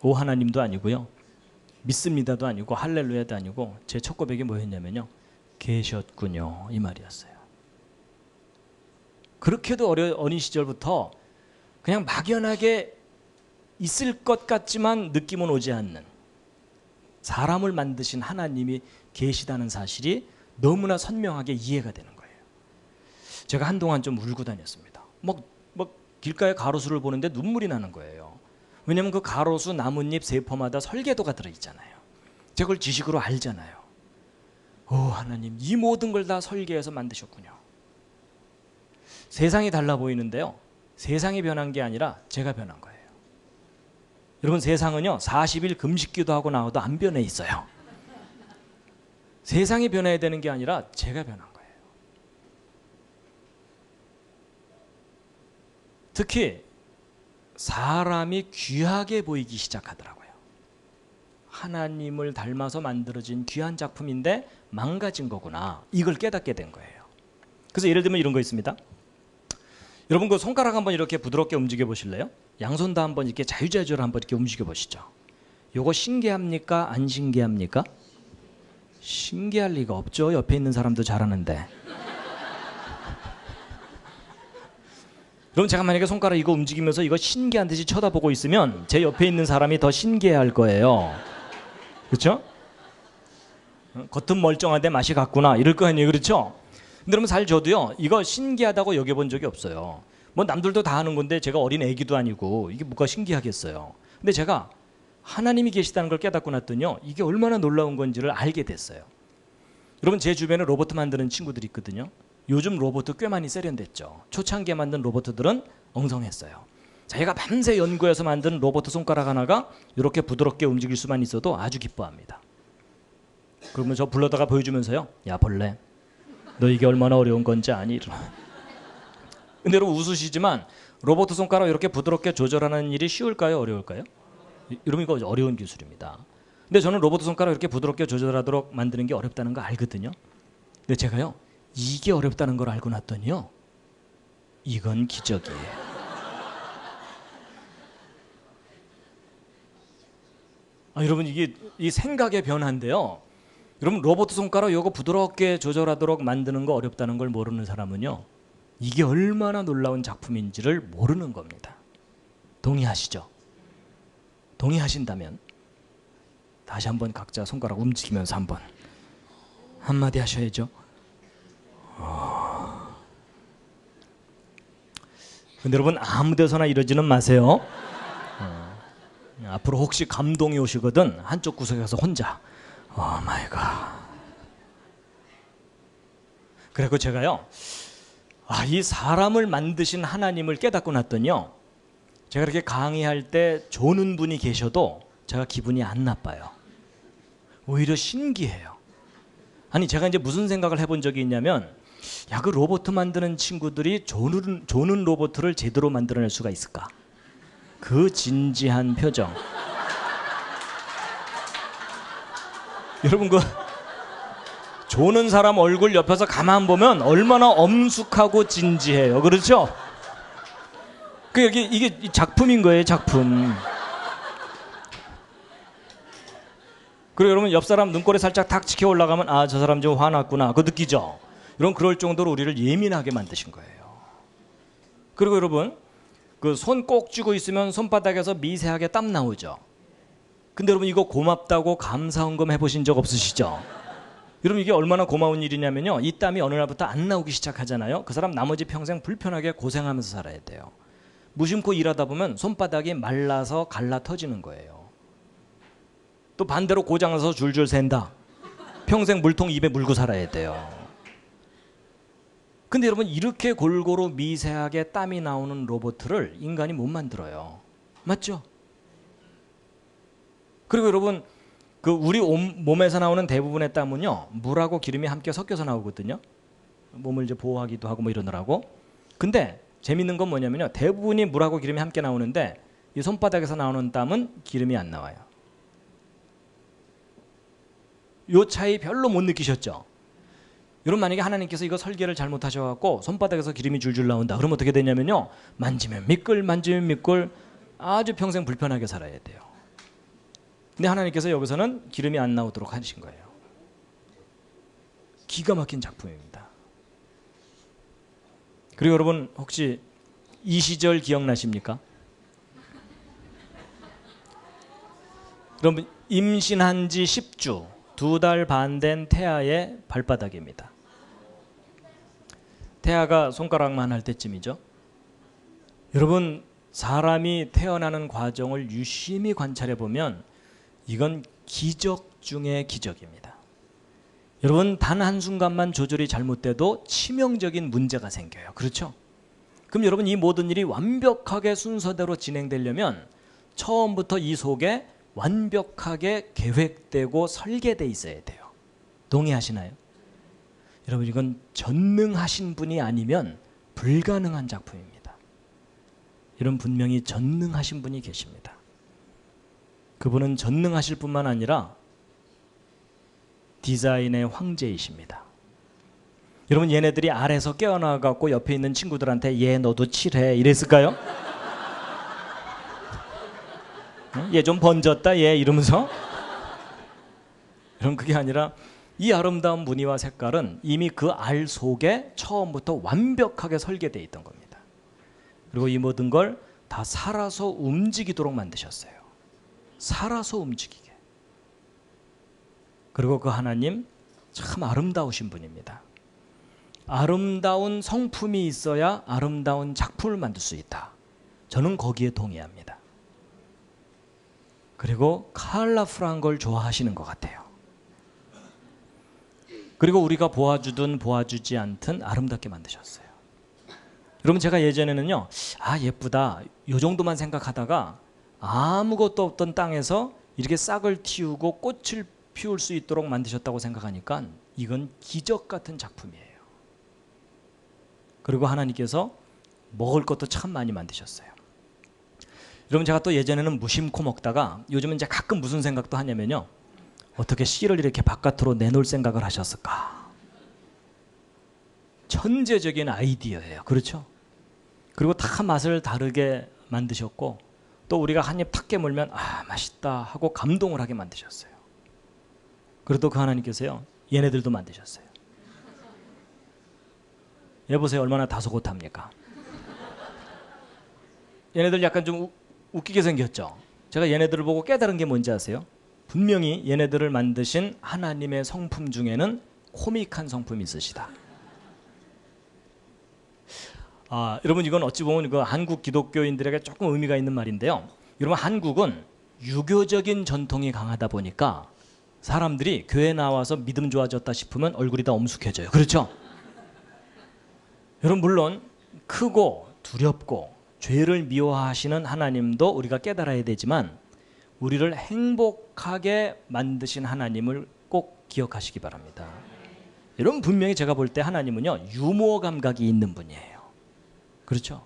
오 하나님도 아니고요. 믿습니다도 아니고 할렐루야도 아니고 제 첫 고백이 뭐였냐면요. 계셨군요. 이 말이었어요. 그렇게도 어린 시절부터 그냥 막연하게 있을 것 같지만 느낌은 오지 않는 사람을 만드신 하나님이 계시다는 사실이 너무나 선명하게 이해가 되는 거예요. 제가 한동안 좀 울고 다녔습니다. 막 길가에 가로수를 보는데 눈물이 나는 거예요. 왜냐하면 그 가로수 나뭇잎 세포마다 설계도가 들어있잖아요. 제가 그걸 지식으로 알잖아요. 오 하나님 이 모든 걸 다 설계해서 만드셨군요. 세상이 달라 보이는데요. 세상이 변한 게 아니라 제가 변한 거예요. 여러분 세상은요 40일 금식기도 하고 나와도 안 변해 있어요. 세상이 변해야 되는 게 아니라 제가 변한 거예요. 특히 사람이 귀하게 보이기 시작하더라고요. 하나님을 닮아서 만들어진 귀한 작품인데 망가진 거구나. 이걸 깨닫게 된 거예요. 그래서 예를 들면 이런 거 있습니다. 여러분 그 손가락 한번 이렇게 부드럽게 움직여 보실래요? 양손 다 한번 이렇게 자유자재로 한번 이렇게 움직여 보시죠. 요거 신기합니까? 안 신기합니까? 신기할 리가 없죠. 옆에 있는 사람도 잘하는데. 여러분 제가 만약에 손가락 이거 움직이면서 이거 신기한 듯이 쳐다보고 있으면 제 옆에 있는 사람이 더 신기해할 거예요. 그렇죠? 겉은 멀쩡한데 맛이 같구나 이럴 거 아니에요. 그렇죠? 근데 여러분 사실 저도요 이거 신기하다고 여겨본 적이 없어요. 뭐 남들도 다 하는 건데 제가 어린 애기도 아니고 이게 뭐가 신기하겠어요. 근데 제가 하나님이 계시다는 걸 깨닫고 났더니요 이게 얼마나 놀라운 건지를 알게 됐어요. 여러분 제 주변에 로봇 만드는 친구들이 있거든요. 요즘 로봇 꽤 많이 세련됐죠. 초창기에 만든 로봇들은 엉성했어요. 자기가 밤새 연구해서 만든 로봇 손가락 하나가 이렇게 부드럽게 움직일 수만 있어도 아주 기뻐합니다. 그러면 저 불러다가 보여주면서요. 야 벌레 너 이게 얼마나 어려운 건지 아니? 근데 여러분 웃으시지만 로봇 손가락 이렇게 부드럽게 조절하는 일이 쉬울까요? 어려울까요? 여러분 이거 어려운 기술입니다. 근데 저는 로봇 손가락 이렇게 부드럽게 조절하도록 만드는 게 어렵다는 거 알거든요. 근데 제가요 이게 어렵다는 걸 알고 났더니요 이건 기적이에요. 여러분 이게 이 생각의 변화인데요. 여러분 로봇 손가락 이거 부드럽게 조절하도록 만드는 거 어렵다는 걸 모르는 사람은요 이게 얼마나 놀라운 작품인지를 모르는 겁니다. 동의하시죠? 동의하신다면 다시 한번 각자 손가락 움직이면서 한번 한마디 하셔야죠. 근데 여러분 아무 데서나 이러지는 마세요. 앞으로 혹시 감동이 오시거든 한쪽 구석에 가서 혼자 오 마이 갓. 그리고 제가요, 이 사람을 만드신 하나님을 깨닫고 났더니요, 제가 이렇게 강의할 때 조는 분이 계셔도 제가 기분이 안 나빠요. 오히려 신기해요. 아니, 제가 이제 무슨 생각을 해본 적이 있냐면, 그 로봇 만드는 친구들이 조는 로봇을 제대로 만들어낼 수가 있을까? 그 진지한 표정. 여러분, 조는 사람 얼굴 옆에서 가만 보면 얼마나 엄숙하고 진지해요. 그렇죠? 이게 작품인 거예요, 작품. 그리고 여러분, 옆 사람 눈꼬리 살짝 탁 치켜 올라가면 저 사람 좀 화났구나. 그거 느끼죠? 여러분, 그럴 정도로 우리를 예민하게 만드신 거예요. 그리고 여러분, 손 꼭 쥐고 있으면 손바닥에서 미세하게 땀 나오죠? 근데 여러분, 이거 고맙다고 감사헌금 해보신 적 없으시죠? 여러분, 이게 얼마나 고마운 일이냐면요, 이 땀이 어느 날부터 안 나오기 시작하잖아요. 그 사람 나머지 평생 불편하게 고생하면서 살아야 돼요. 무심코 일하다 보면 손바닥이 말라서 갈라 터지는 거예요. 또 반대로 고장나서 줄줄 샌다. 평생 물통 입에 물고 살아야 돼요. 근데 여러분, 이렇게 골고루 미세하게 땀이 나오는 로봇을 인간이 못 만들어요. 맞죠? 그리고 여러분, 우리 몸에서 나오는 대부분의 땀은요, 물하고 기름이 함께 섞여서 나오거든요. 몸을 이제 보호하기도 하고 이러느라고. 근데 재밌는 건 뭐냐면요, 대부분이 물하고 기름이 함께 나오는데 이 손바닥에서 나오는 땀은 기름이 안 나와요. 요 차이 별로 못 느끼셨죠? 여러분, 만약에 하나님께서 이거 설계를 잘못하셔갖고 손바닥에서 기름이 줄줄 나온다, 그러면 어떻게 되냐면요, 만지면 미끌 만지면 미끌, 아주 평생 불편하게 살아야 돼요. 근데 하나님께서 여기서는 기름이 안 나오도록 하신 거예요. 기가 막힌 작품입니다. 그리고 여러분, 혹시 이 시절 기억나십니까? 여러분, 임신한 지 10주, 2달 반 된 태아의 발바닥입니다. 태아가 손가락만 할 때쯤이죠. 여러분, 사람이 태어나는 과정을 유심히 관찰해 보면 이건 기적 중의 기적입니다. 여러분, 단 한순간만 조절이 잘못돼도 치명적인 문제가 생겨요. 그렇죠? 그럼 여러분, 이 모든 일이 완벽하게 순서대로 진행되려면 처음부터 이 속에 완벽하게 계획되고 설계되어 있어야 돼요. 동의하시나요? 여러분, 이건 전능하신 분이 아니면 불가능한 작품입니다. 이런 분명히 전능하신 분이 계십니다. 그분은 전능하실 뿐만 아니라 디자인의 황제이십니다. 여러분, 얘네들이 아래서 깨어나갖고 옆에 있는 친구들한테 얘 너도 칠해 이랬을까요? 얘 좀 번졌다 얘 이러면서? 여러분, 그게 아니라 이 아름다운 무늬와 색깔은 이미 그 알 속에 처음부터 완벽하게 설계되어 있던 겁니다. 그리고 이 모든 걸 다 살아서 움직이도록 만드셨어요. 살아서 움직이게. 그리고 그 하나님 참 아름다우신 분입니다. 아름다운 성품이 있어야 아름다운 작품을 만들 수 있다. 저는 거기에 동의합니다. 그리고 컬러풀한 걸 좋아하시는 것 같아요. 그리고 우리가 보아주든 보아주지 않든 아름답게 만드셨어요. 여러분, 제가 예전에는요, 예쁘다 요 정도만 생각하다가 아무것도 없던 땅에서 이렇게 싹을 틔우고 꽃을 피울 수 있도록 만드셨다고 생각하니까 이건 기적 같은 작품이에요. 그리고 하나님께서 먹을 것도 참 많이 만드셨어요. 여러분, 제가 또 예전에는 무심코 먹다가 요즘은 이제 가끔 무슨 생각도 하냐면요, 어떻게 씨를 이렇게 바깥으로 내놓을 생각을 하셨을까? 천재적인 아이디어예요. 그렇죠? 그리고 다 맛을 다르게 만드셨고, 또 우리가 한 입 탁 깨물면 맛있다 하고 감동을 하게 만드셨어요. 그래도 그 하나님께서요, 얘네들도 만드셨어요. 얘 보세요, 얼마나 다소곳합니까? 얘네들 약간 좀 웃기게 생겼죠? 제가 얘네들을 보고 깨달은 게 뭔지 아세요? 분명히 얘네들을 만드신 하나님의 성품 중에는 코믹한 성품이 있으시다. 여러분, 이건 어찌 보면 한국 기독교인들에게 조금 의미가 있는 말인데요. 여러분, 한국은 유교적인 전통이 강하다 보니까 사람들이 교회 나와서 믿음 좋아졌다 싶으면 얼굴이 다 엄숙해져요. 그렇죠? 여러분 물론 크고 두렵고 죄를 미워하시는 하나님도 우리가 깨달아야 되지만 우리를 행복하게 만드신 하나님을 꼭 기억하시기 바랍니다. 여러분 분명히 제가 볼 때 하나님은요 유머 감각이 있는 분이에요. 그렇죠?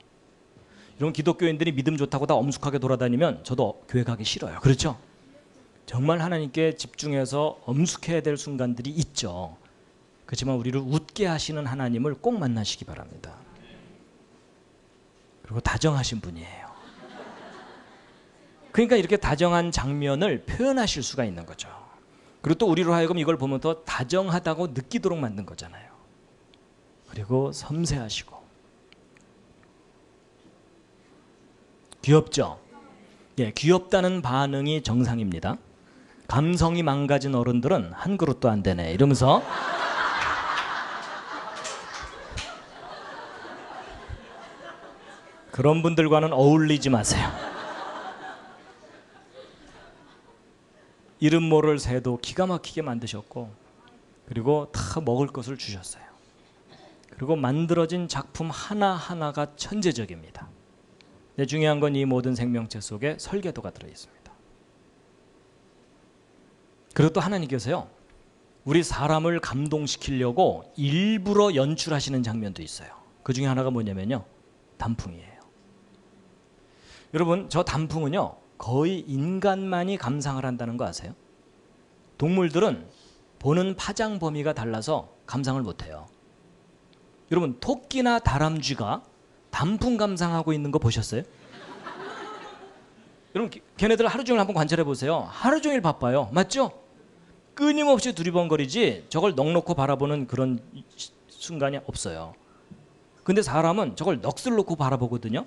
여러분 기독교인들이 믿음 좋다고 다 엄숙하게 돌아다니면 저도 교회 가기 싫어요. 그렇죠? 정말 하나님께 집중해서 엄숙해야 될 순간들이 있죠. 그렇지만 우리를 웃게 하시는 하나님을 꼭 만나시기 바랍니다. 그리고 다정하신 분이에요. 그러니까 이렇게 다정한 장면을 표현하실 수가 있는 거죠. 그리고 또 우리로 하여금 이걸 보면 더 다정하다고 느끼도록 만든 거잖아요. 그리고 섬세하시고 귀엽죠? 예, 귀엽다는 반응이 정상입니다. 감성이 망가진 어른들은 한 그릇도 안 되네 이러면서 그런 분들과는 어울리지 마세요. 이름 모를 새도 기가 막히게 만드셨고 그리고 다 먹을 것을 주셨어요. 그리고 만들어진 작품 하나하나가 천재적입니다. 근데 중요한 건 이 모든 생명체 속에 설계도가 들어있습니다. 그리고 또 하나님께서요 우리 사람을 감동시키려고 일부러 연출하시는 장면도 있어요. 그 중에 하나가 뭐냐면요 단풍이에요. 여러분 저 단풍은요 거의 인간만이 감상을 한다는 거 아세요? 동물들은 보는 파장 범위가 달라서 감상을 못해요. 여러분 토끼나 다람쥐가 단풍 감상하고 있는 거 보셨어요? 여러분 걔네들 하루 종일 한번 관찰해 보세요. 하루 종일 바빠요. 맞죠? 끊임없이 두리번거리지 저걸 넋놓고 바라보는 그런 순간이 없어요. 근데 사람은 저걸 넋을 놓고 바라보거든요.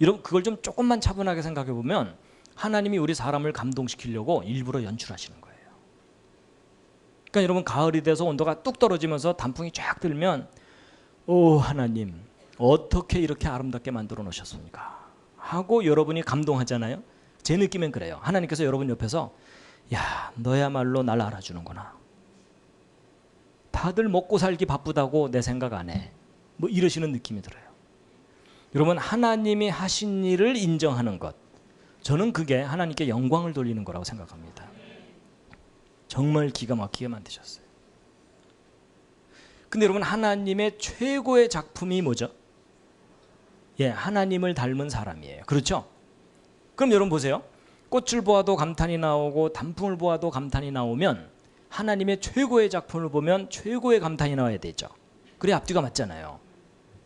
여러분 그걸 좀 조금만 차분하게 생각해 보면 하나님이 우리 사람을 감동시키려고 일부러 연출하시는 거예요. 그러니까 여러분 가을이 돼서 온도가 뚝 떨어지면서 단풍이 쫙 들면 오 하나님 어떻게 이렇게 아름답게 만들어 놓으셨습니까? 하고 여러분이 감동하잖아요. 제 느낌엔 그래요. 하나님께서 여러분 옆에서 야 너야말로 날 알아주는구나. 다들 먹고 살기 바쁘다고 내 생각 안 해. 뭐 이러시는 느낌이 들어요. 여러분 하나님이 하신 일을 인정하는 것 저는 그게 하나님께 영광을 돌리는 거라고 생각합니다. 정말 기가 막히게 만드셨어요. 근데 여러분 하나님의 최고의 작품이 뭐죠? 예, 하나님을 닮은 사람이에요. 그렇죠? 그럼 여러분 보세요. 꽃을 보아도 감탄이 나오고 단풍을 보아도 감탄이 나오면 하나님의 최고의 작품을 보면 최고의 감탄이 나와야 되죠. 그래 앞뒤가 맞잖아요.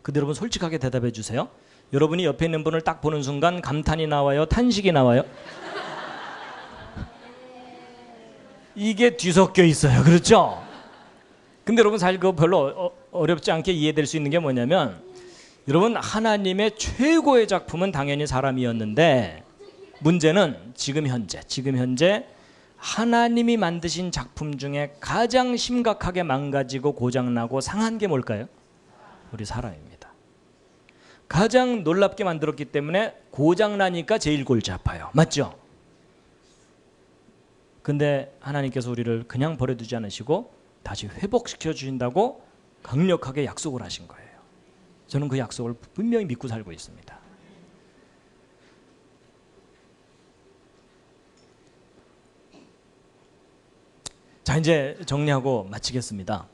근데 여러분 솔직하게 대답해 주세요. 여러분이 옆에 있는 분을 딱 보는 순간 감탄이 나와요? 탄식이 나와요? 이게 뒤섞여 있어요. 그렇죠? 근데 여러분 사실 그거 별로 어렵지 않게 이해될 수 있는 게 뭐냐면 여러분 하나님의 최고의 작품은 당연히 사람이었는데 문제는 지금 현재 하나님이 만드신 작품 중에 가장 심각하게 망가지고 고장나고 상한 게 뭘까요? 우리 사람입니다. 가장 놀랍게 만들었기 때문에 고장나니까 제일 골치 아파요. 맞죠? 근데 하나님께서 우리를 그냥 버려두지 않으시고 다시 회복시켜 주신다고 강력하게 약속을 하신 거예요. 저는 그 약속을 분명히 믿고 살고 있습니다. 자 이제 정리하고 마치겠습니다.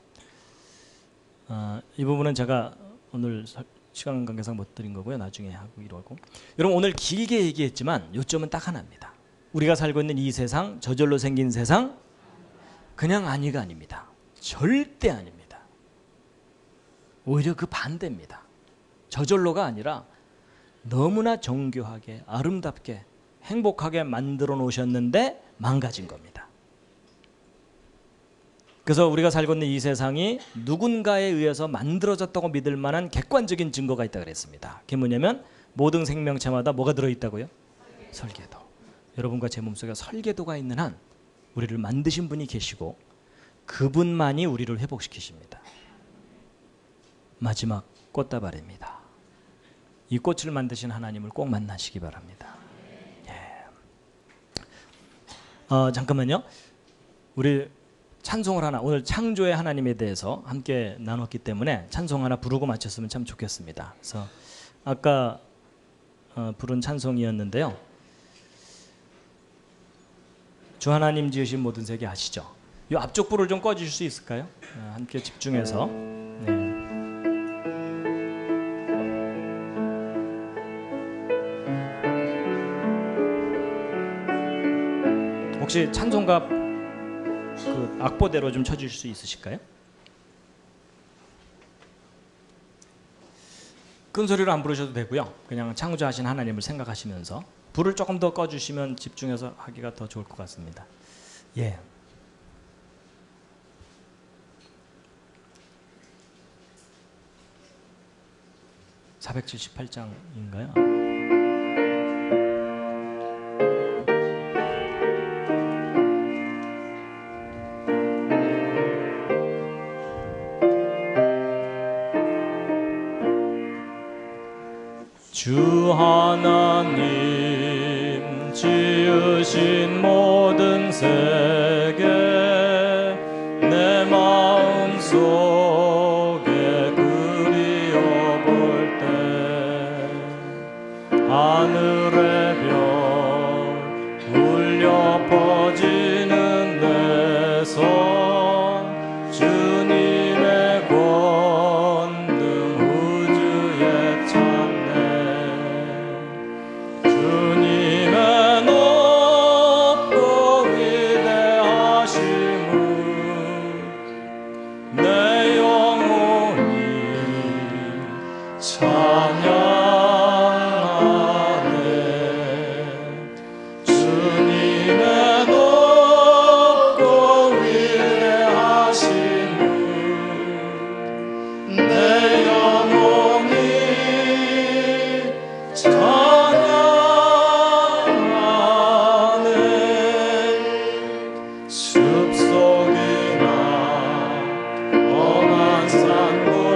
이 부분은 제가 오늘 시간 관계상 못 드린 거고요. 나중에 하고 이러고. 여러분 오늘 길게 얘기했지만 요점은 딱 하나입니다. 우리가 살고 있는 이 세상 저절로 생긴 세상 그냥 아니가 아닙니다. 절대 아닙니다. 오히려 그 반대입니다. 저절로가 아니라 너무나 정교하게 아름답게 행복하게 만들어 놓으셨는데 망가진 겁니다. 그래서 우리가 살고 있는 이 세상이 누군가에 의해서 만들어졌다고 믿을 만한 객관적인 증거가 있다고 그랬습니다. 그게 뭐냐면 모든 생명체마다 뭐가 들어있다고요? 설계도. 여러분과 제 몸속에 설계도가 있는 한 우리를 만드신 분이 계시고 그분만이 우리를 회복시키십니다. 마지막 꽃다발입니다. 이 꽃을 만드신 하나님을 꼭 만나시기 바랍니다. 예. 잠깐만요. 우리 찬송을 하나, 오늘 창조의 하나님에 대해서 함께 나눴기 때문에 찬송 하나 부르고 마쳤으면 참 좋겠습니다. 그래서 아까 부른 찬송이었는데요. 주 하나님 지으신 모든 세계 아시죠? 이 앞쪽 불을 좀 꺼주실 수 있을까요? 함께 집중해서. 네. 혹시 찬송가 그 악보대로 좀 쳐주실 수 있으실까요? 큰 소리로 안 부르셔도 되고요. 그냥 창조하신 하나님을 생각하시면서 불을 조금 더 꺼주시면 집중해서 하기가 더 좋을 것 같습니다. 예. (478장인가요) 주 하나님 지으신 모든 세계 내 마음속에 그리워볼 때 하늘의 별 울려 퍼지는 내 손 주님의 권능 우주에 참네 주님의 높고 위대하심을 내 영혼이 찬양하네 주님의 높고 위대하심을 내 영혼이 찬양하네 숲속이나 험한 산골짜기에서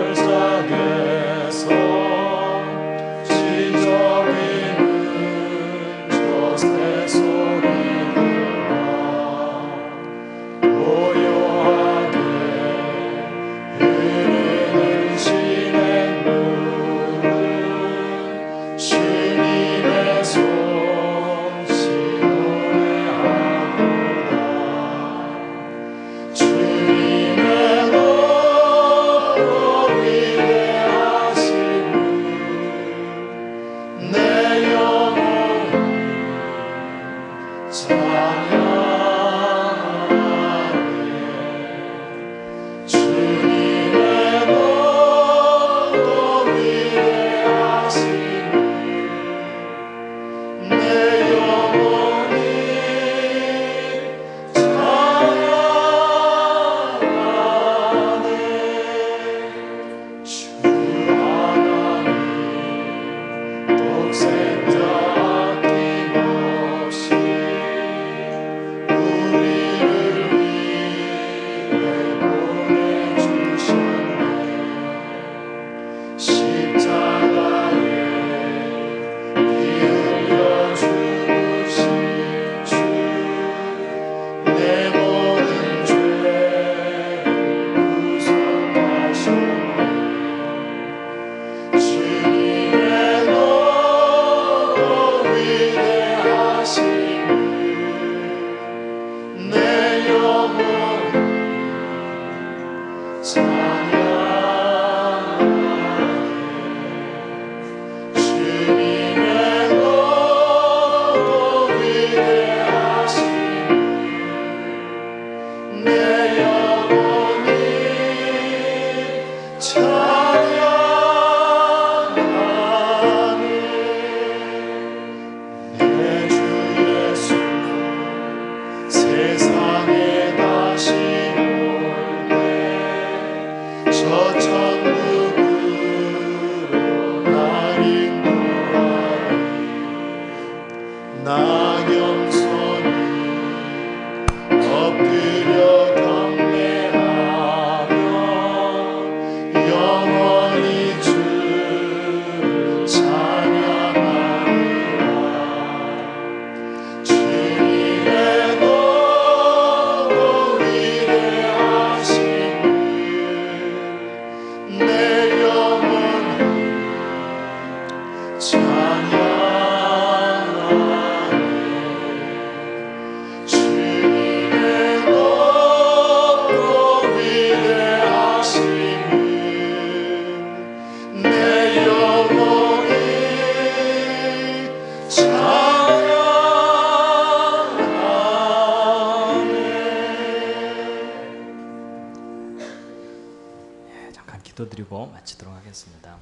기도드리고 마치도록 하겠습니다.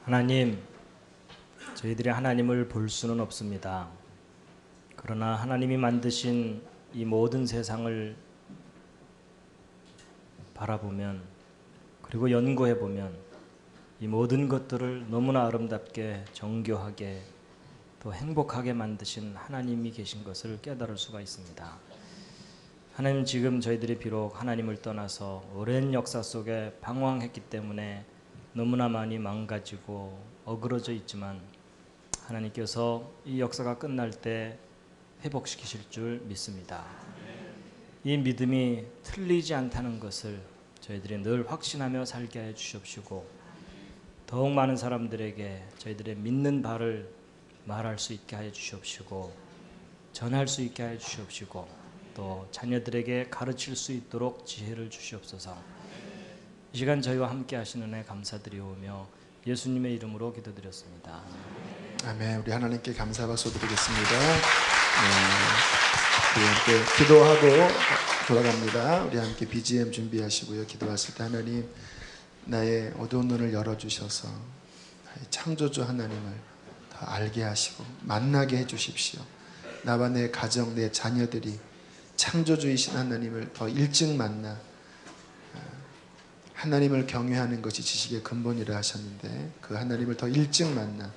하나님, 저희들이 하나님을 볼 수는 없습니다. 그러나 하나님이 만드신 이 모든 세상을 바라보면, 그리고 연구해 보면 이 모든 것들을 너무나 아름답게 정교하게 또 행복하게 만드신 하나님이 계신 것을 깨달을 수가 있습니다. 하나님, 지금 저희들이 비록 하나님을 떠나서 오랜 역사 속에 방황했기 때문에 너무나 많이 망가지고 어그러져 있지만 하나님께서 이 역사가 끝날 때 회복시키실 줄 믿습니다. 이 믿음이 틀리지 않다는 것을 저희들이 늘 확신하며 살게 해 주시옵시고, 더욱 많은 사람들에게 저희들의 믿는 바를 말할 수 있게 하여 주시옵시고, 전할 수 있게 하여 주시옵시고, 또 자녀들에게 가르칠 수 있도록 지혜를 주시옵소서. 이 시간 저희와 함께 하시는 은혜 감사드리오며 예수님의 이름으로 기도드렸습니다. 아멘. 우리 하나님께 감사 박수 드리겠습니다. 우리 함께 기도하고 돌아갑니다. 우리 함께 BGM 준비하시고요. 기도하실 때 하나님, 나의 어두운 눈을 열어주셔서 나의 창조주 하나님을 더 알게 하시고 만나게 해주십시오. 나와 내 가정, 내 자녀들이 창조주이신 하나님을 더 일찍 만나 하나님을 경외하는 것이 지식의 근본이라 하셨는데, 그 하나님을 더 일찍 만나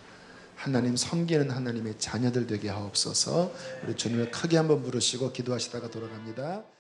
하나님 섬기는 하나님의 자녀들 되게 하옵소서. 우리 주님을 크게 한번 부르시고 기도하시다가 돌아갑니다.